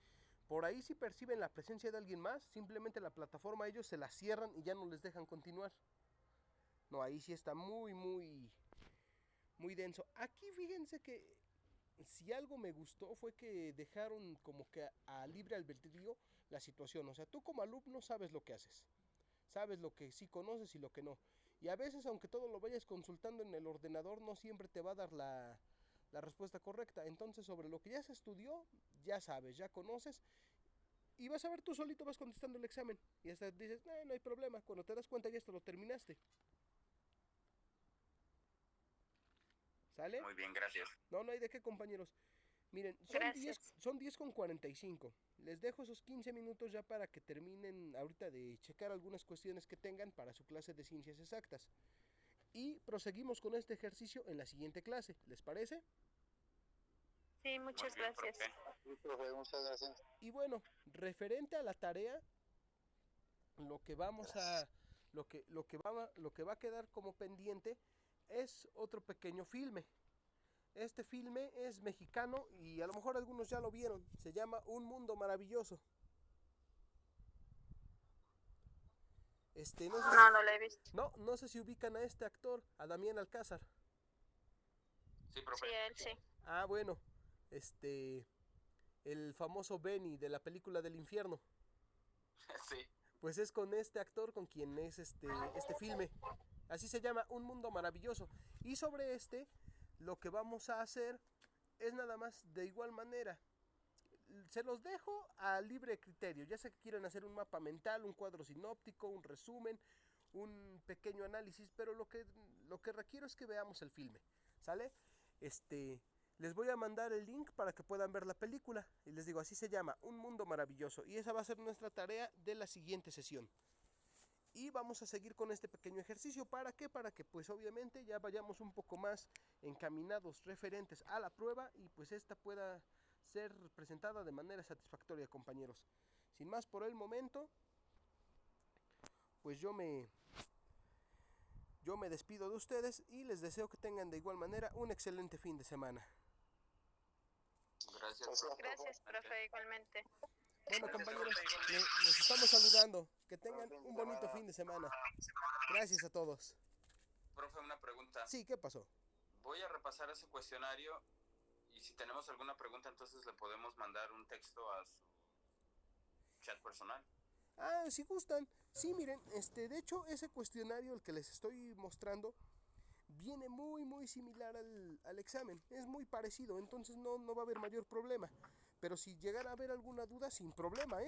por ahí si perciben la presencia de alguien más, simplemente la plataforma ellos se la cierran y ya no les dejan continuar. No, ahí sí está muy denso. Aquí fíjense que si algo me gustó fue que dejaron como que a libre albedrío la situación. O sea, tú como alumno sabes lo que haces. Sabes lo que sí conoces y lo que no. Y a veces, aunque todo lo vayas consultando en el ordenador, no siempre te va a dar la respuesta correcta. Entonces, sobre lo que ya se estudió, ya sabes, ya conoces. Y vas a ver, tú solito vas contestando el examen. Y hasta dices, no hay problema. Cuando te das cuenta, ya esto lo terminaste. ¿Sale? Muy bien, gracias. No hay de qué, compañeros. Miren, Gracias. son 10:45. Les dejo esos 15 minutos ya para que terminen ahorita de checar algunas cuestiones que tengan para su clase de ciencias exactas. Y proseguimos con este ejercicio en la siguiente clase. ¿Les parece? Sí, muchas Muy bien, gracias. profe. Sí, profe, muchas gracias. Y bueno, referente a la tarea, lo que vamos a lo que va a quedar como pendiente es otro pequeño filme. Este filme es mexicano y a lo mejor algunos ya lo vieron. Se llama Un Mundo Maravilloso. No sé No la he visto. no sé si ubican a este actor, a Damián Alcázar. Sí, Sí, profe. él sí. Bueno, el famoso Benny de la película del infierno. Sí. Pues es con este actor con quien es este filme. Así se llama, Un Mundo Maravilloso. Y sobre lo que vamos a hacer es nada más de igual manera. Se los dejo a libre criterio, ya sea que quieran hacer un mapa mental, un cuadro sinóptico, un resumen, un pequeño análisis, pero lo que requiero es que veamos el filme, ¿sale? Les voy a mandar el link para que puedan ver la película, y les digo, así se llama, Un Mundo Maravilloso, y esa va a ser nuestra tarea de la siguiente sesión. Y vamos a seguir con este pequeño ejercicio, ¿para qué? Para que pues obviamente ya vayamos un poco más encaminados referentes a la prueba y pues esta pueda ser presentada de manera satisfactoria, compañeros. Sin más por el momento, pues yo me despido de ustedes y les deseo que tengan de igual manera un excelente fin de semana. Gracias, profe. Gracias, profe, igualmente. Bueno, compañeros, nos estamos saludando. Que tengan un bonito fin de semana. Gracias a todos. Profe, una pregunta. Sí, ¿qué pasó? Voy a repasar ese cuestionario y si tenemos alguna pregunta, entonces le podemos mandar un texto a su chat personal. Si gustan. Sí, miren, de hecho, ese cuestionario, el que les estoy mostrando, viene muy similar al examen. Es muy parecido, entonces no va a haber mayor problema. Pero si llegara a haber alguna duda, sin problema,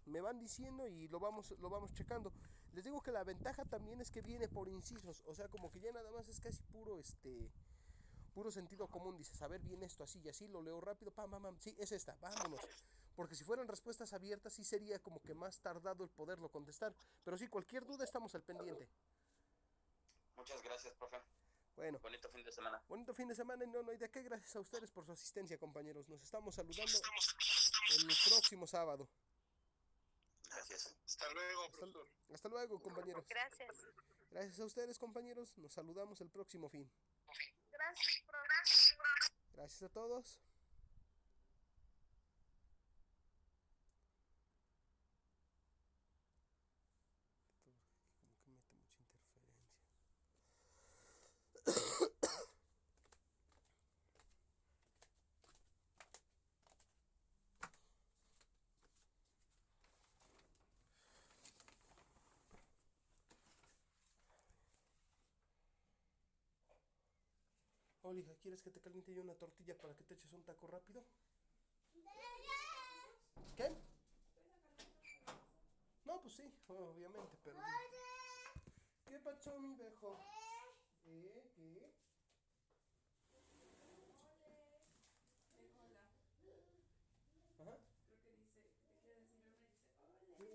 me van diciendo y lo vamos checando. Les digo que la ventaja también es que viene por incisos, o sea, como que ya nada más es casi puro sentido común. Dices, a ver, viene esto así y así, lo leo rápido, pam, sí, es esta, vámonos. Porque si fueran respuestas abiertas, sí sería como que más tardado el poderlo contestar. Pero sí, cualquier duda estamos al pendiente. Muchas gracias, profe. Bueno, Bonito fin de semana. bonito fin de semana y no hay de qué. Gracias a ustedes por su asistencia, compañeros. Nos estamos saludando el próximo sábado. Gracias. Hasta luego, profesor. Hasta luego, compañeros. Gracias. Gracias a ustedes, compañeros. Nos saludamos el próximo fin. Gracias, profe. Gracias a todos. Como que mete mucha interferencia. Olija, ¿quieres que te caliente yo una tortilla para que te eches un taco rápido? ¿Qué? No, pues sí, obviamente, pero... ¿Qué pasó, mi viejo? ¿Qué? Ajá. Creo que dice, te quiere decir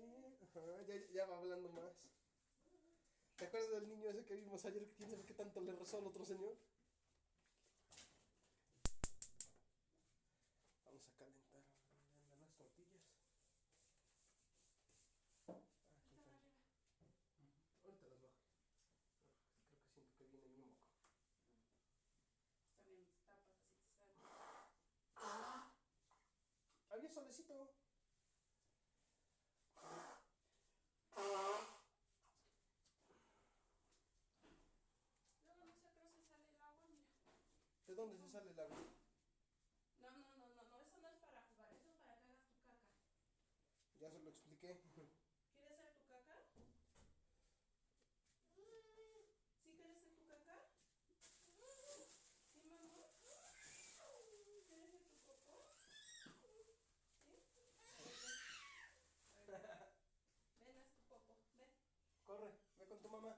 hola y dice hola. Ajá, ya va hablando más. ¿Te acuerdas del niño ese que vimos ayer? ¿Quién sabe qué tanto le rezó al otro señor? Vamos a calentar las tortillas. Aquí está. Ahorita las bajo. Creo que siento que viene mi moco. Está bien, tapas así te sale. Había solecito. Luego no sé, creo que se sale el agua, mira. ¿De dónde se sale el agua? No, eso no es para jugar, eso es para que hagas tu caca. Ya se lo expliqué. ¿Quieres hacer tu caca? ¿Sí quieres hacer tu caca? ¿Sí, mamá? ¿Quieres hacer tu popó? ¿Sí? Ven, haz tu popó, ven. Corre, ve con tu mamá.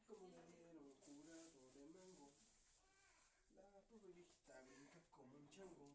Como me dieron curado de mango. La pobre viejita brinca como un chango.